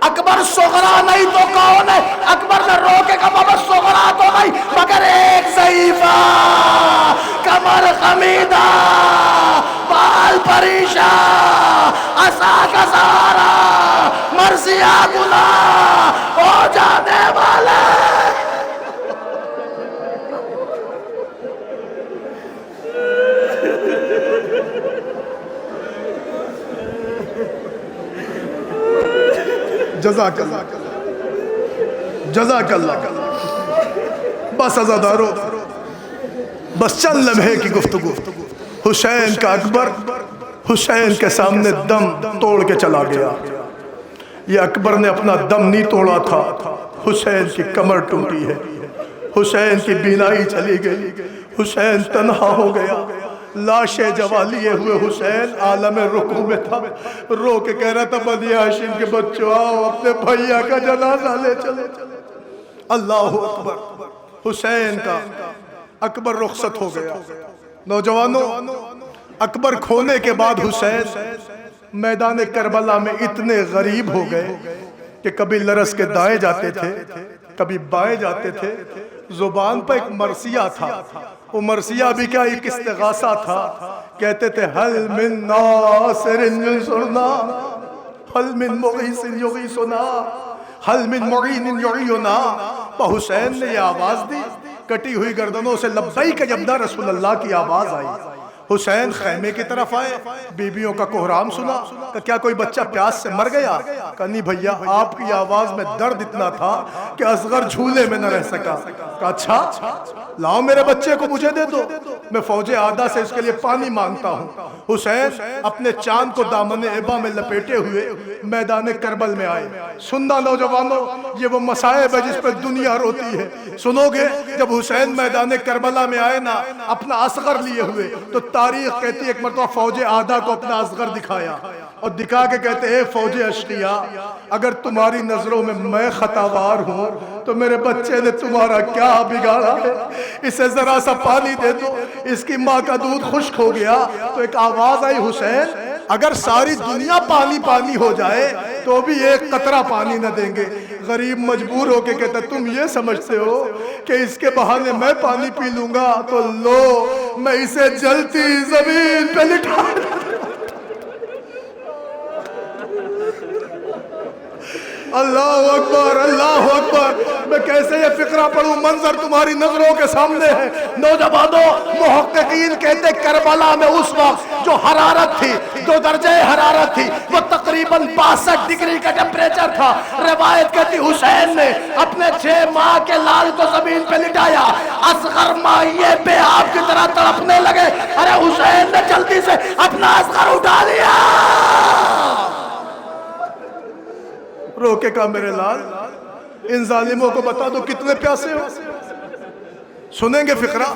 اکبر سغرا نہیں تو کون ہے؟ اکبر نے رو کے کہا بابا سغرا تو نہیں مگر ایک ضعیفہ، کمر خمیدہ، بال پریشاں، عصا کا سہارا، مرثیہ گناہ ہو جانے والے. جزاک اللہ، جزاک اللہ. بس عزادارو، بس چند لمحے کی گفتگو. حسین کا اکبر حسین کے سامنے دم توڑ کے چلا گیا. یہ اکبر نے اپنا دم نہیں توڑا تھا، حسین کی کمر ٹوٹی ہے، حسین کی بینائی چلی گئی، حسین تنہا ہو گیا. لاشیں جوا لیے ہوئے حسین عالم رکوع میں تھا، رو کے کہہ رہا تھا بنی ہاشم کے بچوں آؤ اپنے بھائیا کا جنازہ لے چلے۔ اللہ اکبر، حسین کا اکبر رخصت ہو گیا۔ نوجوانوں، اکبر کھونے کے بعد حسین میدان کربلا میں اتنے غریب ہو گئے کہ کبھی لرز کے دائیں جاتے تھے، کبھی بائیں جاتے تھے۔ زبان پہ ایک مرثیہ تھا، وہ مرثیہ بھی کیا ایک استغاثہ تھا، کہتے تھے حل من ناصر ینصرنا، حل من مغیث یغیثنا، حل من معین یعیننا۔ تو حسین نے یہ آواز دی، کٹی ہوئی گردنوں سے لبیک جب نہ رسول اللہ کی آواز آئی۔ حسین خیمے کی طرف آئے، بیویوں کا کوہرام سنا کہ کیا کوئی بچہ پیاس سے مر گیا؟ کہا نہیں بھیا، آپ کی آواز میں درد اتنا تھا کہ اصغر جھولے میں نہ رہ سکا۔ کہا اچھا لاؤ میرے بچے کو مجھے دے دو، میں فوج اعداء سے اس کے لیے پانی مانگتا ہوں۔ حسین اپنے چاند کو دامن عبا میں لپیٹے ہوئے میدان کربل میں آئے۔ سننا نوجوانوں، یہ وہ مصائب ہے جس پہ دنیا روتی ہے۔ سنو گے جب حسین میدان کربلا میں آئے نا اپنا اصغر لیے ہوئے، تو تاریخ کہتی ہے ایک مرتبہ فوج اعداء کو اپنا اصغر دکھایا اور دکھا کے کہتے اے فوج اشقیاء، اگر تمہاری نظروں میں خطاوار ہوں تو میرے بچے نے تمہارا کیا بگاڑا ہے؟ اسے ذرا سا پانی دے دو، اس کی ماں کا دودھ خشک ہو گیا۔ تو ایک آواز آئی حسین اگر ساری دنیا پانی پانی ہو جائے تو بھی ایک قطرہ پانی نہ دیں گے۔ غریب مجبور ہو کے کہتا تم یہ سمجھتے ہو کہ اس کے بہانے میں پانی پی لوں گا تو لو میں اسے جلتی زمین پہ لٹا۔ اللہ اکبر، اللہ اکبر۔ میں کیسے یہ فقرہ پڑھوں، منظر تمہاری نظروں کے سامنے ہے۔ نوجوانوں، محققین کہتے کربلا میں اس وقت جو حرارت تھی، جو درجہ حرارت تھی، وہ تقریباً 62 ڈگری کا ٹیمپریچر تھا۔ روایت کہتی حسین نے اپنے 6 ماہ کے لال کو زمین پہ لٹایا، اصغر ماہیے بے آپ کی طرح تڑپنے لگے۔ ارے حسین نے جلدی سے اپنا اصغر اٹھا لیا، رو کے کہا میرے لال ان ظالموں کو بتا دو کتنے پیاسے ہو۔ سنیں گے فقرہ،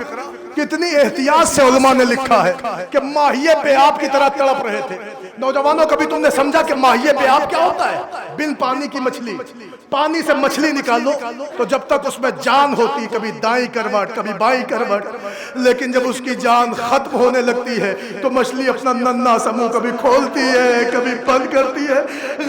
کتنی احتیاط سے علماء نے لکھا ہے کہ ماہیے بے آپ کی طرح تڑپ رہے تھے۔ نوجوانوں کبھی تم نے سمجھا کہ ماہیے بے آپ کیا ہوتا ہے؟ بن پانی کی مچھلی، پانی سے مچھلی نکالو تو جب تک اس میں جان ہوتی، کبھی دائیں کروٹ کبھی بائیں کروٹ، لیکن جب اس کی جان ختم ہونے لگتی ہے تو مچھلی اپنا ننھا سا منہ کبھی کھولتی ہے کبھی بند کرتی ہے۔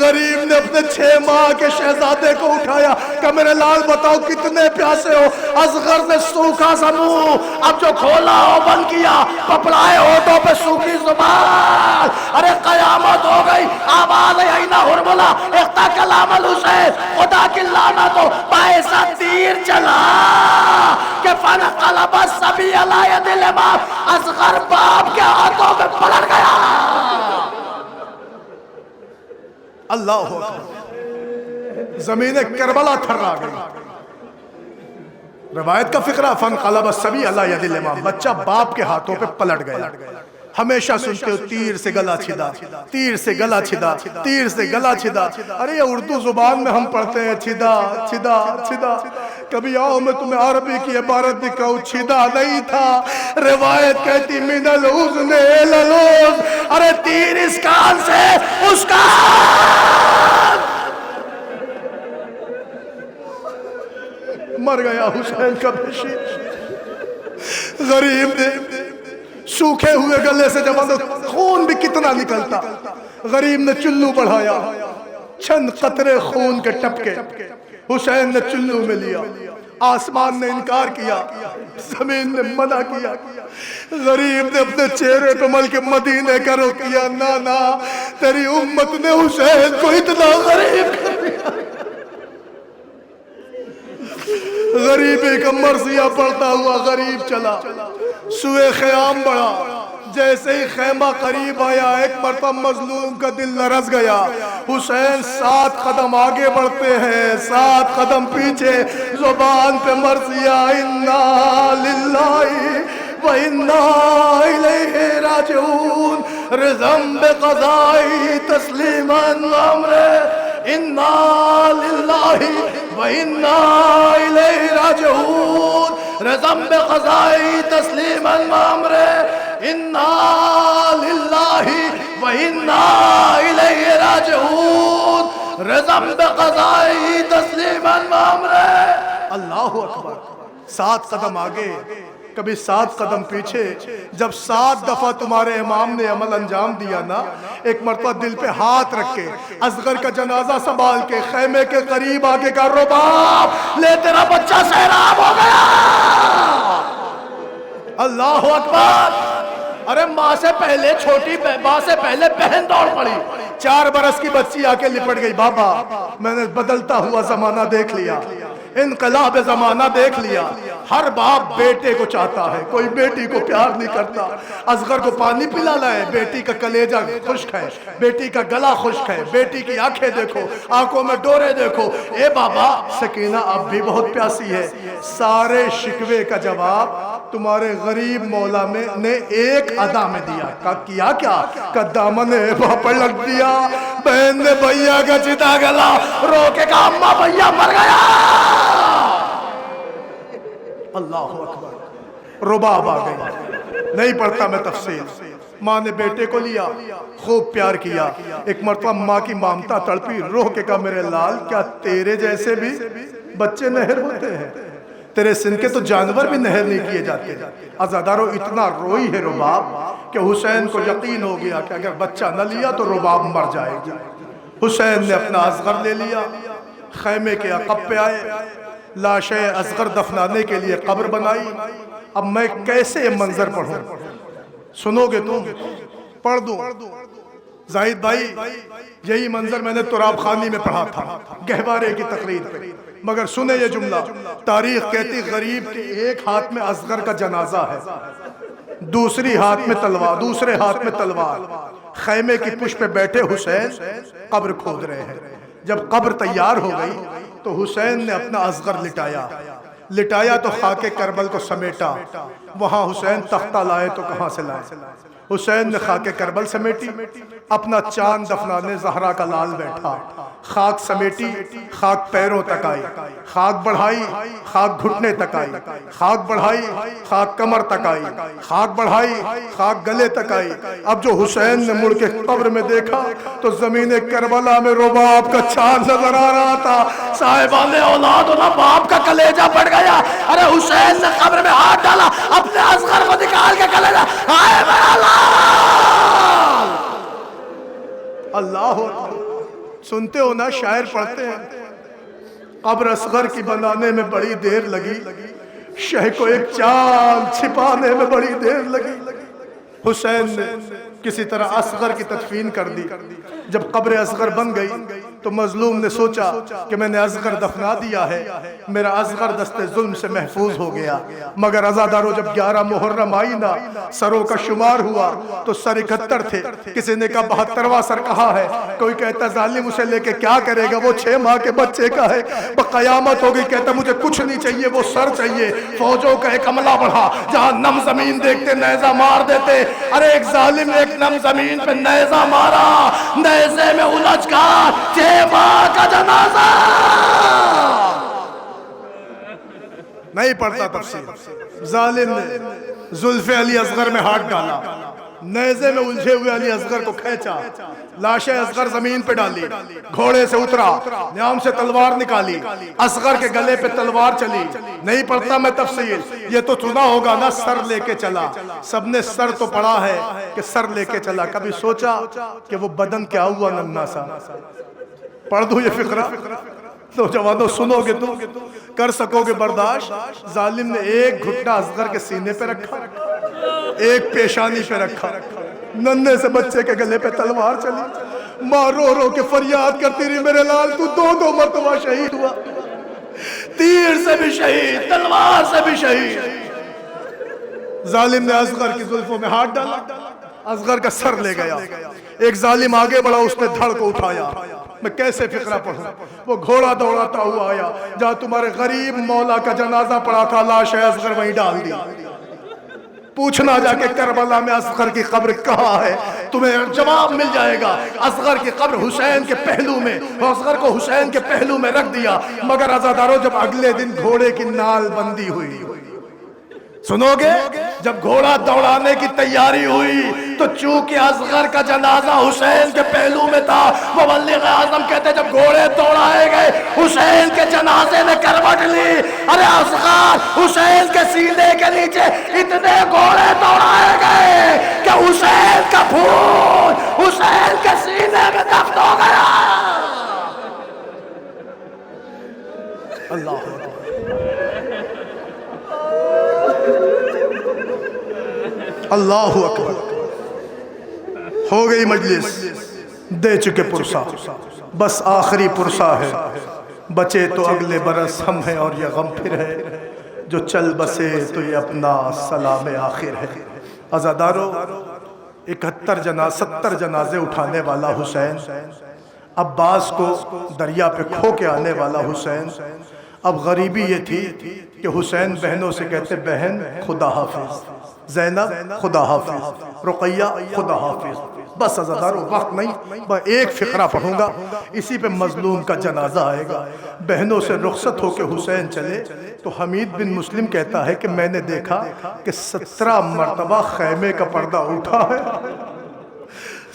غریب نے اپنے 6 ماہ کے شہزادے کو اٹھایا کہ میرے لال بتاؤ کتنے پیاسے ہو؟ اصغر نے سوکھا سا منہ اب جو کھولا ہو بند کیا، پپڑائے ہونٹوں پہ سوکھی زبان۔ ارے قیامت ہو گئی، آواز آئی نہ ہرملا اختہ کلام الحسین، خدا کی لعنت ہو ایسا تیر چلا کہ فن قلب الصبی علی ید الامام، اصغر باپ کے ہاتھوں میں پلٹ گیا۔ اللہ اکبر، زمین کربلا تھرا گئی۔ روایت کا فقرہ فن قلب الصبی علی ید الامام، بچہ باپ کے ہاتھوں پہ پلٹ گیا۔ ہمیشہ سنتے ہو تیر سے گلا چھدا، تیر سے گلا چھدا، تیر سے گلا چھدا۔ ارے یہ اردو زبان میں ہم پڑھتے ہیں چھدا چھدا چھدا، کبھی آؤ میں تمہیں عربی کی عبارت دکھاؤں، چھدا نہیں تھا۔ روایت کہتی من الحزن الی الحزن، ارے تیر اس کان سے اس کان، مر گیا حسین کا بیشی۔ غریب نے سوکھے ہوئے گلے سے جب خون بھی کتنا نکلتا، غریب نے چلو بڑھایا، چند قطرے خون کے ٹپکے حسین نے چلو میں لیا۔ آسمان نے انکار کیا، زمین نے منع کیا، غریب نے اپنے چہرے پہ مل کے مدینے کا رخ کیا۔ نا تیری امت نے حسین کو اتنا غریب کر دیا۔ غریبی کا مرثیہ پڑھتا ہوا غریب چلا، سوئے خیام بڑھا۔ جیسے ہی خیمہ قریب آیا ایک مرتبہ مظلوم کا دل لرز گیا۔ حسین 7 قدم آگے بڑھتے ہیں، 7 قدم پیچھے، زبان پہ مرثیہ انا للہ وَإِنَّا إِلَيْهِ رَاجِعُونَ، رِضًا بِقَضَائِهِ تَسْلِيمًا وَأَمْرِهِ، إِنَّا لِلَّهِ وَإِنَّا إِلَيْهِ رَاجِعُونَ، رزم بقضائی تسلیما وامرے انا للہ و انا الیہ راجعون رزم بقضائی تسلیما وامرے اللہ اکبر 7 قدم آگے کبھی 7 قدم پیچھے جب 7 دفعہ تمہارے امام نے عمل انجام دیا نا ایک مرتبہ دل پہ ہاتھ رکھ کے اصغر کا جنازہ سنبھال کے خیمے کے قریب آگے کا رباب لے تیرا بچہ سیراب ہو گیا اللہ اکبر ارے ماں سے پہلے چھوٹی ماں سے پہلے بہن دوڑ پڑی 4 برس کی بچی آ کے لپٹ گئی بابا میں نے بدلتا ہوا زمانہ دیکھ لیا انقلاب زمانہ دیکھ لیا ہر باپ بیٹے کو چاہتا ہے کوئی بیٹی کو پیار نہیں کرتا اصغر کو پانی پلانا ہے بیٹی کا کلیجہ خشک ہے بیٹی کا گلا خشک ہے بیٹی کی آنکھیں دیکھو آنکھوں میں ڈورے دیکھو اے بابا سکینہ اب بھی بہت پیاسی ہے سارے شکوے کا جواب تمہارے غریب مولا میں نے ایک ادا میں دیا کیا کہ دامن پھاپڑ لگ دیا بہن نے بھیا کا چتا گلا رو کے کہا اماں بھیا مر گیا اللہ اکبر رباب آ گئی نہیں پڑھتا میں تفسیر ماں نے بیٹے کو لیا خوب پیار کیا ایک مرتبہ ماں کی مامتا تڑپی روح کے کہا میرے لال کیا تیرے جیسے بھی بچے نہر ہوتے ہیں تیرے سن کے تو جانور بھی نہر نہیں کیے جاتے عزادارو اتنا روئی ہے رباب کہ حسین کو یقین ہو گیا کہ اگر بچہ نہ لیا تو رباب مر جائے گا حسین نے اپنا اصغر لے لیا خیمے کے عقب پہ آئے لاش اصغر دفنانے کے لیے قبر بنائی اب میں کیسے یہ منظر پڑھوں سنو گے تم پڑھ دوں زاہد بھائی یہی منظر میں نے تراب خانی میں پڑھا تھا گہوارے کی تقریر پہ مگر سنے یہ جملہ تاریخ کہتی غریب کے ایک ہاتھ میں اصغر کا جنازہ ہے دوسرے ہاتھ میں تلوار خیمے کی پشت پہ بیٹھے حسین قبر کھود رہے ہیں جب قبر تیار ہو گئی تو حسین نے اپنا اصغر لٹایا تو خاک کربل کو سمیٹا وہاں حسین تختہ لائے تو کہاں سے لائے حسین نے خاک کربل سمیٹی اپنا چاند دفنانے زہرا کا لال بیٹھا خاک سمیٹی خاک پیروں تک آئی خاک بڑھائی خاک گھٹنے تک آئی خاک بڑھائی خاک کمر تک آئی خاک بڑھائی خاک گلے تک آئی اب جو حسین نے مڑ کے قبر میں دیکھا تو زمین کربلا میں رباب کا چاند نظر آ رہا تھا صاحبان اولاد نہ باپ کا کلیجہ پڑ گیا ارے حسین نے قبر میں ہاتھ ڈالا اپنے اصغر کو نکال کے کلیجہ آئے میرا لال اللہ سنتے ہو نا شاعر پڑھتے ہیں قبر اصغر کی بنانے میں بڑی دیر لگی شہ کو ایک چاند چھپانے میں بڑی دیر لگی حسین نے کسی طرح اصغر کی تدفین کر دی جب قبر اصغر بن گئی تو مظلوم نے سوچا کہ میں نے اصغر دفنا دیا ہے میرا اصغر دست ظلم سے محفوظ ہو گیا مگر عزادارو جب 11 محرم آئی نا سروں کا شمار ہوا تو سر 71 تھے کسی نے کہا 72واں سر کہاں ہے کوئی کہتا ظالم اسے لے کے کیا کرے گا وہ 6 ماہ کے بچے کا ہے قیامت ہو گئی کہتا مجھے کچھ نہیں چاہیے وہ سر چاہیے فوجوں کا ایک عملہ بڑھا جہاں نم زمین دیکھتے نیزہ مار دیتے ارے ایک ظالم نے ایک نم زمین پہ نیزہ مارا نیزے میں الجھ کر 6 ماہ کا جنازہ نہیں پڑھتا تفسیر ظالم نے زلف علی اصغر میں ہاتھ ڈالا نیزے میں الجھے ہوئے علی اصغر کو کھینچا لاش اصغر زمین پہ ڈالی گھوڑے سے اترا نیام سے تلوار نکالی اصغر کے گلے پہ تلوار چلی نہیں پڑھتا میں تفصیل یہ تو سنا ہوگا نا سر لے کے چلا سب نے سر تو پڑھا ہے کہ سر لے کے چلا کبھی سوچا کہ وہ بدن کیا ہوا ننھا سا پڑھ دوں یہ فقرہ نوجوانوں سنو گے تو کر سکو گے برداشت ظالم نے ایک گھٹنا اصغر کے سینے پہ رکھا ایک پیشانی پہ رکھا ننھے سے بچے کے گلے پہ تلوار چلی ماں رو رو کے فریاد کرتی رہی میرے لال تو 2 مرتبہ شہید ہوا تیر سے بھی شہید تلوار سے بھی شہید ظالم نے اصغر کی زلفوں میں ہاتھ ڈالا اصغر کا سر لے گیا ایک ظالم آگے بڑھا اس نے دھڑ کو اٹھایا میں کیسے فقرہ پڑھوں وہ گھوڑا دوڑاتا ہوا آیا جہاں تمہارے غریب مولا کا جنازہ پڑا تھا لاش اصغر وہیں ڈال دی پوچھنا جا کے کربلا میں اصغر کی قبر کہاں ہے تمہیں جواب مل جائے گا اصغر کی قبر حسین کے پہلو میں اصغر کو حسین کے پہلو میں رکھ دیا مگر عزادارو جب اگلے دن گھوڑے کی نال بندی ہوئی سنو گے؟ جب گھوڑا دوڑانے کی تیاری ہوئی تو چونکہ اصغر کا جنازہ حسین کے پہلو میں تھا، مبلغ اعظم کہتے جب گھوڑے دوڑائے گئے حسین کے جنازے نے کروٹ لی، ارے اصغر حسین کے سینے کے نیچے اتنے گھوڑے دوڑائے گئے کہ حسین کا پھول حسین کے سینے میں دفن ہو گیا۔ اللہ اللہ اکبر۔ ہو گئی مجلس، دے چکے پرسا، بس آخری پرسا ہے، بچے تو اگلے برس ہم ہیں اور یہ غم پھر ہے، جو چل بسے تو یہ اپنا سلام آخر ہے۔ عزادارو 70 جنازے اٹھانے والا حسین، عباس کو دریا پہ کھو کے آنے والا حسین، اب غریبی یہ تھی کہ حسین بہنوں سے کہتے بہن خدا حافظ، زینب خدا حافظ، رقیہ خدا حافظ۔ بس عزادارو وقت نہیں، میں ایک فقرہ پڑھوں گا، اسی پہ مظلوم کا جنازہ آئے گا۔ بہنوں سے رخصت ہو کے حسین چلے تو حمید بن مسلم کہتا ہے کہ میں نے دیکھا کہ 17 مرتبہ خیمے کا پردہ اٹھا ہے،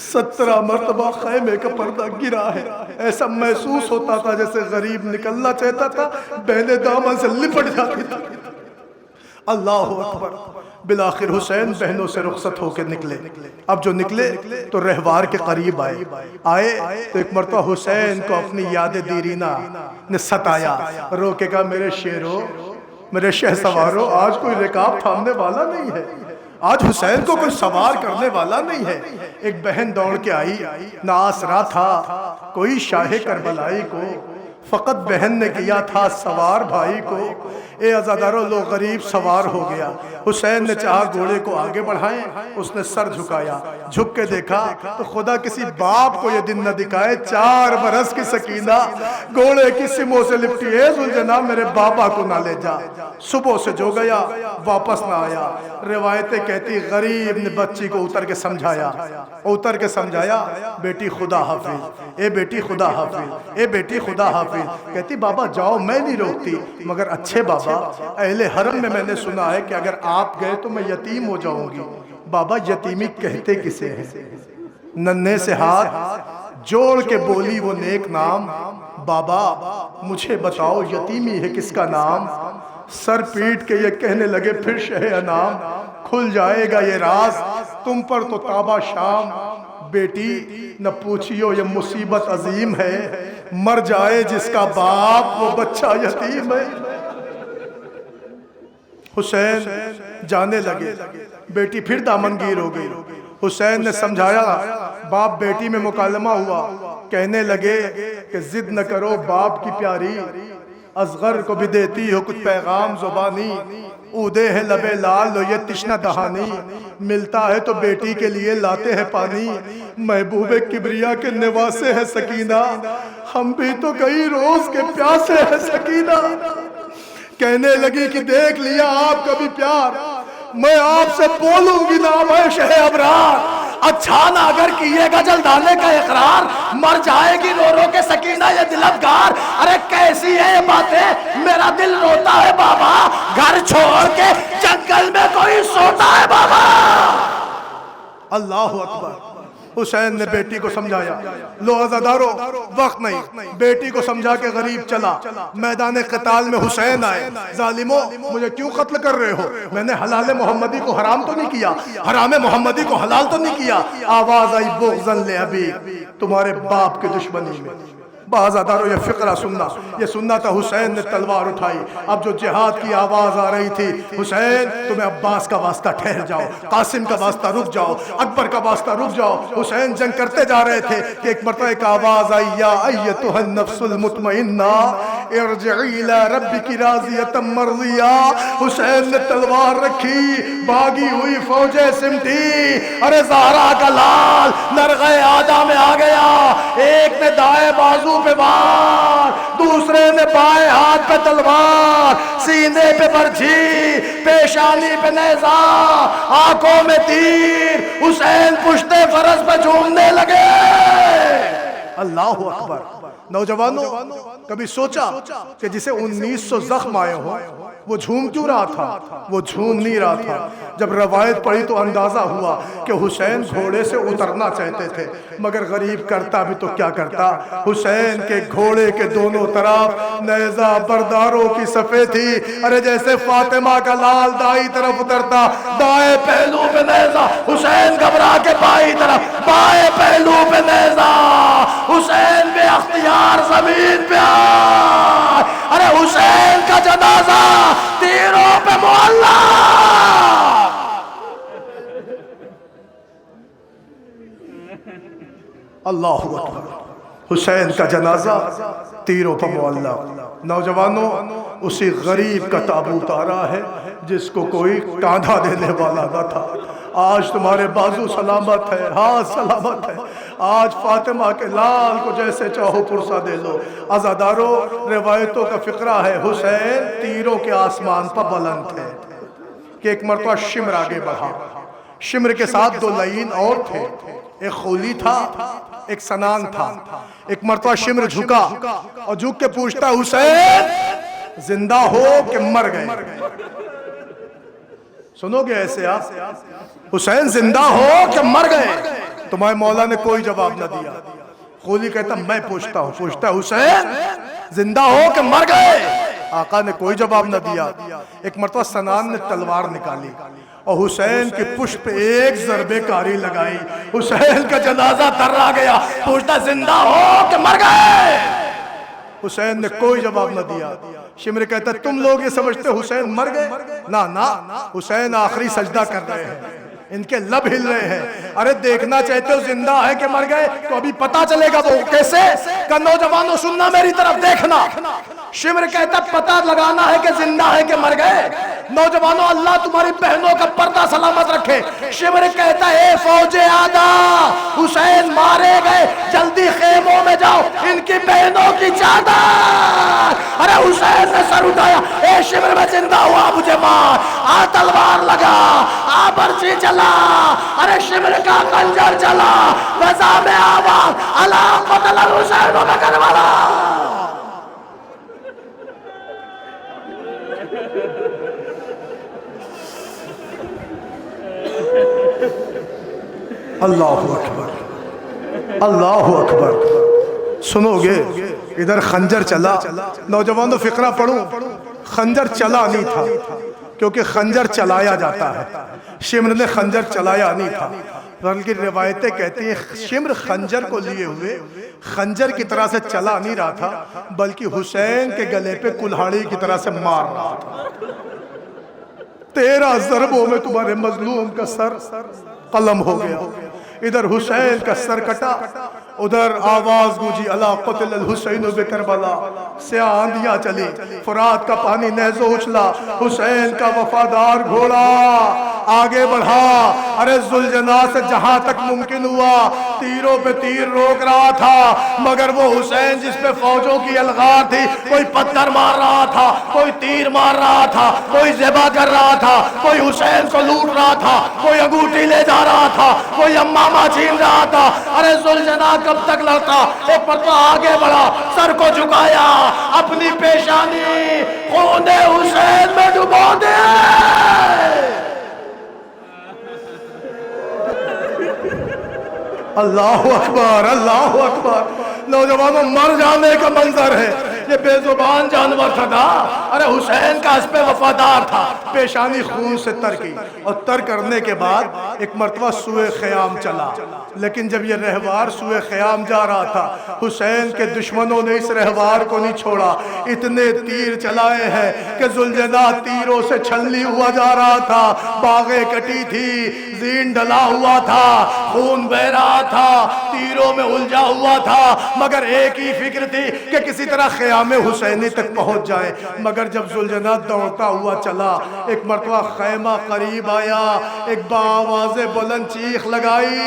17 مرتبہ خیمے کا پردہ گرا ہے۔ ایسا محسوس ہوتا تھا جیسے غریب نکلنا چاہتا تھا، بہنیں دامن سے لپٹ جاتی تھی۔ اللہ اکبر۔ بالآخر حسین بہنوں سے رخصت ہو کے نکلے۔ اب جو نکلے تو رہوار کے قریب آئے تو ایک مرتبہ حسین کو اپنی یاد دیرینہ نے ستایا، رو کے کہا میرے شیرو، میرے شہ سوارو، آج کوئی رکاب تھامنے والا نہیں ہے، آج حسین کو کوئی سوار کرنے والا نہیں ہے۔ ایک بہن دوڑ کے آئی، نہ آسرا تھا کوئی شاہ کربلائی کو، فقط بہن نے کیا تھا سوار بھائی کو۔ اے عزادارو، لو غریب سوار ہو گیا۔ حسین نے چاہا گھوڑے کو آگے بڑھائیں، اس نے سر جھکایا، جھک کے دیکھا تو خدا کسی باپ کو یہ دن نہ دکھائے، 4 برس کی سکینہ گھوڑے کی سموں سے لپٹی، اے ذوالجناب میرے بابا کو نہ لے جا۔ صبح سے جو گیا واپس نہ آیا۔ روایتیں کہتی غریب نے بچی کو اتر کے سمجھایا، بیٹی خدا حافظ، اے بیٹی خدا حافظ، اے بیٹی خدا حافظ۔ کہتی بابا جاؤ، میں نہیں روکتی، مگر اچھے بابا اہل حرم میں نے سنا ہے کہ اگر آپ گئے تو میں یتیم ہو جاؤں گی۔ بابا یتیمی کہتے کسے ہیں؟ ننھے سے ہاتھ جوڑ کے بولی وہ نیک نام، بابا مجھے بتاؤ یتیمی ہے کس کا نام؟ سر پیٹ کے یہ کہنے لگے پھر شہ انام، کھل جائے گا یہ راز تم پر تو تابہ شام۔ بیٹی نہ پوچھیو یہ مصیبت عظیم ہے، مر جائے جس کا باپ وہ بچہ یتیم ہے۔ حسین جانے لگے، بیٹی پھر دامنگیر ہو گئی۔ حسین نے سمجھایا، باپ بیٹی میں مکالمہ ہوا، کہنے لگے کہ ضد نہ کرو باپ کی پیاری، اصغر کو بھی دیتی ہو کچھ پیغام زبانی، اودے ہیں لبے لال لو یہ تشنہ دہانی، ملتا ہے تو بیٹی کے لیے لاتے ہیں پانی، محبوب کبریا کے نواسے ہیں سکینہ، ہم بھی تو کئی روز کے پیاسے ہیں سکینہ۔ کہنے لگی کہ دیکھ لیا آپ کا بھی پیار، میں آپ سے بولوں گی نا میں شہ ابرار، اچھا نہ اگر کیے گا جلدانے کا اقرار، مر جائے گی رو رو کے سکینہ یہ دل افگار۔ ارے کیسی ہے یہ باتیں، میرا دل روتا ہے بابا، گھر چھوڑ کے جنگل میں کوئی سوتا ہے بابا۔ اللہ اکبر۔ حسین نے بیٹی کو سمجھایا، لو عزادارو وقت نہیں، بیٹی کو سمجھا کے غریب چلا۔ میدان قتال میں حسین آئے، ظالمو مجھے کیوں قتل کر رہے ہو؟ میں نے حلال محمدی کو حرام تو نہیں کیا، حرام محمدی کو حلال تو نہیں کیا۔ آواز آئی بغضاً لأبی، تمہارے باپ کے دشمنی میں۔ عزادارو یہ فقرہ سننا، یہ سننا تھا حسین نے تلوار اٹھائی، اب جو جہاد کی آواز آ رہی تھی، حسین تمہیں عباس کا واسطہ ٹھہر جاؤ، قاسم کا واسطہ رک جاؤ، اکبر کا واسطہ رک جاؤ۔ حسین جنگ کرتے جا رہے تھے کہ ایک مرتبہ ایک آواز آئی، یا ایتھا النفس المطمئنہ ارجعی الی ربک راضیۃ مرضیہ۔ حسین نے تلوار رکھی، باغی ہوئی فوجیں سمٹی، ارے زہرا کا لال نرغہ آدھا میں آ گیا، ایک نے دائیں بازو پہ وار، دوسرے نے بائیں ہاتھ پہ تلوار، سینے پہ برچھی، پیشانی پہ نیزہ، آنکھوں میں تیر۔ حسین پشتے فرس پہ جھومنے لگے، اللہ اکبر. نوجوانوں کبھی سوچا کہ جسے 1900 زخم آئے ہوں وہ جھوم کیوں رہا تھا؟ وہ جھوم نہیں رہا تھا. جب روایت پڑھی تو اندازہ ہوا کہ حسین گھوڑے سے اترنا چاہتے تھے، مگر غریب کرتا بھی تو کیا کرتا. حسین کے گھوڑے کے دونوں طرف نیزہ برداروں کی صفیں تھی. ارے جیسے فاطمہ کا لال دائیں طرف اترتا، دائیں پہلو پہ نیزہ، حسین گھبرا کے بائیں طرف، بائیں پہلو پہ نیزہ، حسین بے اختیار زمین پہ آئے. ارے حسین کا جنازہ تیروں پہ معلق. اللہ اکبر. حسین کا جنازہ تیروں پر معلق. نوجوانوں اسی غریب کا تابوت آ رہا ہے جس کو کوئی کاندھا دینے والا نہ تھا. آج تمہارے بازو سلامت ہے، ہاتھ سلامت ہے. آج فاطمہ کے لال کو جیسے چاہو پرسا دے لو. عزادارو روایتوں کا فقرہ ہے حسین تیروں کے آسمان پر بلند تھے کہ ایک مرتبہ شمر آگے بڑھا. شمر کے ساتھ 2 لعین اور تھے، ایک خولی تھا ایک سنان تھا. ایک مرتبہ شمر جھکا اور جھک کے پوچھتا حسین زندہ ہو کہ مر گئے؟ سنو گے ایسے آپ؟ حسین زندہ ہو کہ مر گئے؟ تمہارے مولا نے کوئی جواب نہ دیا. خولی کہتا میں پوچھتا ہوں. پوچھتا حسین زندہ ہو کہ مر گئے؟ آقا نے کوئی جواب نہ دیا. ایک مرتبہ سنان نے تلوار نکالی اور حسین کی پشت پہ ایک ضربے کاری لگائی. حسین کا جنازہ ترا گیا. پوچھتا زندہ ہو کہ مر گئے؟ حسین نے کوئی جواب نہ دیا. شمر کہتا تم لوگ یہ سمجھتے حسین مر گئے؟ نہ حسین آخری سجدہ کر رہے ہیں، ان کے لب ہل رہے ہیں. ارے دیکھنا چاہتے ہو زندہ ہے کہ مر گئے تو ابھی پتا چلے گا. وہ کیسے؟ کہ نوجوانوں سننا میری طرف دیکھنا. شمر کہتا پتا لگانا ہے کہ زندہ ہے کہ مر گئے. نوجوانوں اللہ تمہاری بہنوں کا پردہ سلامت رکھے. شمر کہتا اے فوج آدھا حسین مارے گئے، جلدی خیموں میں جاؤ، ان کی بہنوں کی چادر. ارے حسین نے سر اٹھایا، اے شمر میں زندہ ہوا مجھے مار. آ تلوار لگا، آ برچی چلا. ارے شمر کا خنجر چلا، وزا میں آواز الا قتل الحسین و کربلا. اللہ اکبر اللہ اکبر. سنو گے ادھر خنجر چلا. نوجوانوں فقرہ پڑھوں، خنجر چلا نہیں تھا کیونکہ خنجر چلایا جاتا ہے. شمر نے خنجر چلایا نہیں تھا، بلکہ روایتیں کہتی ہیں شمر خنجر کو لیے ہوئے خنجر کی طرح سے چلا نہیں رہا تھا، بلکہ حسین کے گلے پہ کلہاڑی کی طرح سے مار رہا تھا. 13 ضربوں میں تمہارے مظلوم کا سر قلم ہو گیا. ادھر حسین کا سر کٹا، ادھر آواز گونجی الا قتل الحسین بکربلا. سیاہ آندیاں چلی، فرات کا پانی نیزوں اچھلا. حسین کا وفادار گھوڑا آگے بڑھا. ارے ذوالجناح سے جہاں تک ممکن ہوا تیروں پہ تیر روک رہا تھا، مگر وہ حسین جس پہ فوجوں کی الغار تھی، کوئی پتھر مار رہا تھا، کوئی تیر مار رہا تھا، کوئی ذبح کر رہا تھا، کوئی حسین کو لوٹ رہا تھا، کوئی انگوٹھی لے جا رہا تھا، کوئی امامہ چھین رہا تھا. ارے ذوالجناح کب تک لڑتا؟ ایک مرتبہ آگے بڑھا، سر کو جھکایا، اپنی پیشانی خون حسین میں ڈبو دے. اللہ اکبر اللہ اکبر. نوجوانوں مر جانے کا منظر ہے. یہ بے زبان جانور تھا نا. ارے حسین کا اس پہ وفادار تھا. پیشانی خون سے تر کی اور تر کرنے کے بعد ایک مرتبہ سوئے خیام چلا. لیکن جب یہ رہوار سوئے خیام جا رہا تھا، حسین کے دشمنوں نے اس رہوار کو نہیں چھوڑا. اتنے تیر چلائے ہیں کہ ذوالجناح تیروں سے چھلنی ہوا جا رہا تھا. باغیں کٹی تھی، زین ڈلا ہوا تھا، خون بہ رہا تھا، تیروں میں الجھا ہوا تھا، مگر ایک ہی فکر تھی کہ کسی طرح خیام حسینی تک پہنچ جائے. مگر جب ذوالجناح دوڑتا ہوا چلا، ایک مرتبہ خیمہ قریب آیا، ایک باواز بلند چیخ لگائی،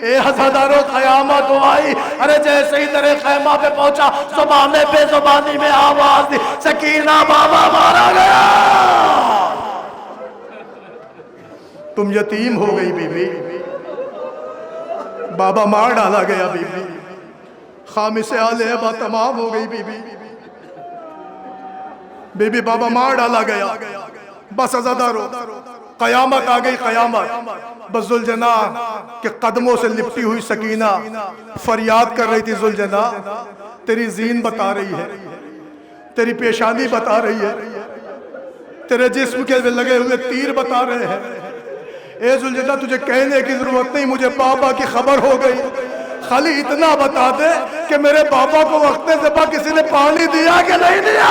اے عزادارو قیامت آئی. ارے جیسے ہی در خیمہ پہ پہنچا، زبان بے زبانی میں آواز دی، سکینہ بابا مارا گیا. تم یتیم ہو گئی بی بی، بابا مار ڈالا گیا بی بی. خامس علیبہ تمام ہو گئی بی بی بابا مار ڈالا گیا. بس عزادارو قیامت آ گئی قیامت. بس ذوالجناح کے قدموں سے لپٹی ہوئی سکینہ فریاد کر رہی تھی ذوالجناح تیری زین بتا رہی ہے, تیری پیشانی بتا رہی ہے, تیرے جسم کے لگے ہوئے تیر بتا رہے ہیں. اے ذوالجناح تجھے کہنے کی ضرورت نہیں, مجھے بابا کی خبر ہو گئی. خالی اتنا بتا دے کہ میرے بابا کو وقت ذبح کسی نے پانی دیا کہ نہیں دیا.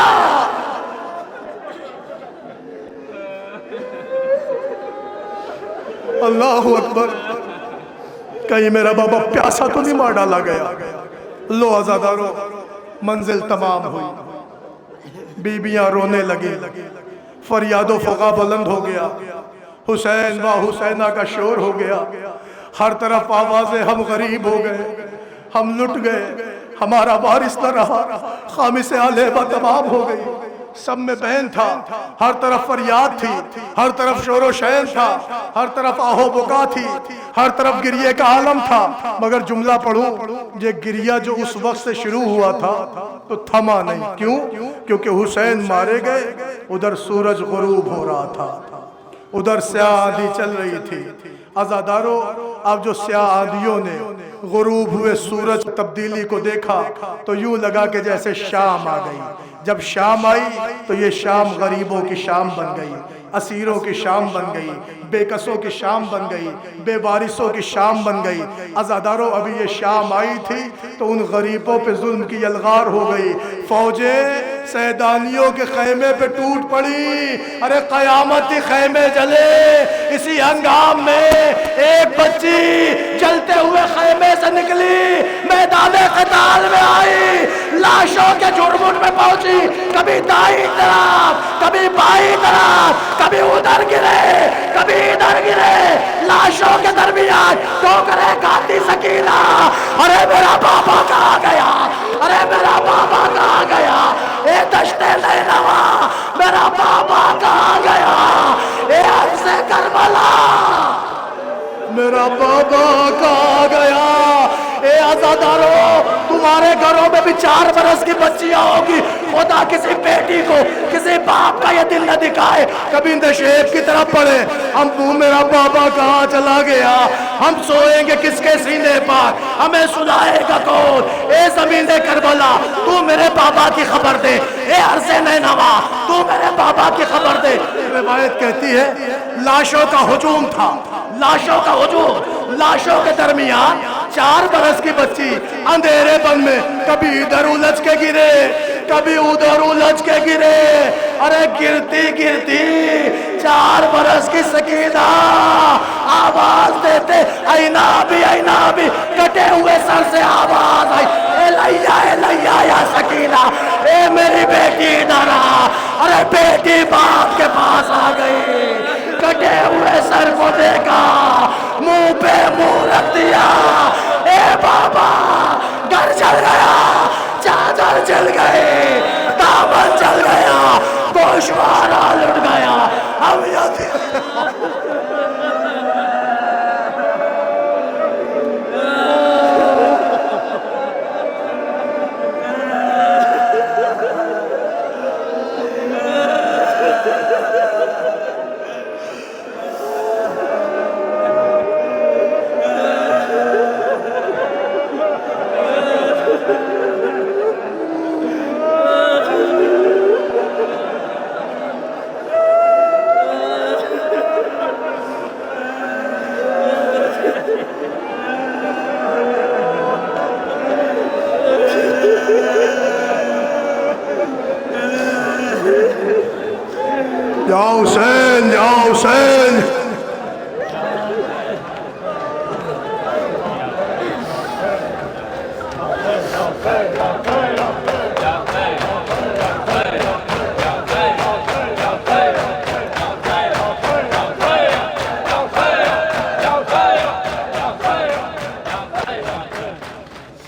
اللہ اکبر. کہیں میرا بابا پیاسا تو نہیں مار ڈالا گیا. لو عزادارو منزل تمام ہوئی, بیبیاں رونے لگی, فریاد و فغاں بلند ہو گیا, حسین و حسینہ کا شور ہو گیا. ہر طرف آوازیں ہم غریب ہو گئے, ہم لٹ گئے, ہمارا وارث نہ رہا. خامس علیبہ تمام ہو گئی. سب میں بہن تھا, ہر طرف فریاد تھی, ہر طرف شور و شین تھا, ہر طرف آہو بکا تھی, ہر طرف گریے کا عالم تھا. مگر جملہ پڑھوں, یہ گریہ جو اس وقت سے شروع ہوا تھا تو تھما نہیں. کیوں؟ کیونکہ حسین مارے گئے, ادھر سورج غروب ہو رہا تھا, ادھر سیاہ آندھی چل رہی تھی. عزادارو اب جو سیاہ آندھیوں نے غروب ہوئے سورج تبدیلی کو دیکھا تو یوں لگا کہ جیسے شام آ گئی. جب شام آئی تو یہ شام غریبوں کی شام بن گئی, اسیروں کی شام بن گئی, بے کسوں کی شام بن گئی, بے وارثوں کی شام بن گئی. عزادارو ابھی یہ شام آئی تھی تو ان غریبوں پہ ظلم کی یلغار ہو گئی. فوجیں سیدانیوں کے خیمے پہ ٹوٹ پڑی. ارے قیامتی خیمے جلے. اسی ہنگام میں ایک بچی جلتے ہوئے خیمے سے نکلی, میدان قتال میں آئی, لاشوں کے جھرمٹ میں پہنچی. کبھی دائیں طرف, کبھی بائیں طرف, کبھی ادھر گرے, کبھی ادھر گرے. لاشوں کے درمیان ٹوکرے کھاتی سکینہ. ارے میرا بابا کہاں گیا, ارے میرا بابا کہاں گیا, اے دشت نینوا میرا بابا کہاں گیا, اے عرض کربلا میرا بابا کہاں گیا. اے عزادارو تمہارے گھروں میں بھی 4 برس کی بچیاں ہوگی. خدا کسی بیٹی کو, کسی باپ کا یہ دل نہ دکھائے کبھی نشیب کی طرف پڑے. ہم میرا بابا کہاں چلا گیا, ہم سوئیں گے کس کے سینے پر, ہمیں سنائے گا کون. اے زمین کربلا تو میرے بابا کی خبر دے, اے عرض نینوا تو میرے بابا کی خبر دے. روایت کہتی ہے لاشوں کا ہجوم تھا, لاشوں کا ہجوم. لاشوں کے درمیان 4 برس کی بچی اندھیرے پن میں کبھی ادھر الجھ کے گرے, کبھی ادھر الجھ کے گرے. ارے گرتی گرتی 4 برس کی سکینہ آواز دیتے اینا بھی کٹے ہوئے سر سے آواز آئی, اے لیا یا سکینہ, اے میری بیٹی ادھر آ. ارے بیٹی باپ کے پاس آ گئی, کٹے ہوئے سر کو دیکھا, منہ پہ منہ رکھ دیا. اے بابا گھر چل گیا, چادر چل گئی, دامن چل گیا, گوشوارہ لٹ گیا. ہم یا حسین, یا حسین.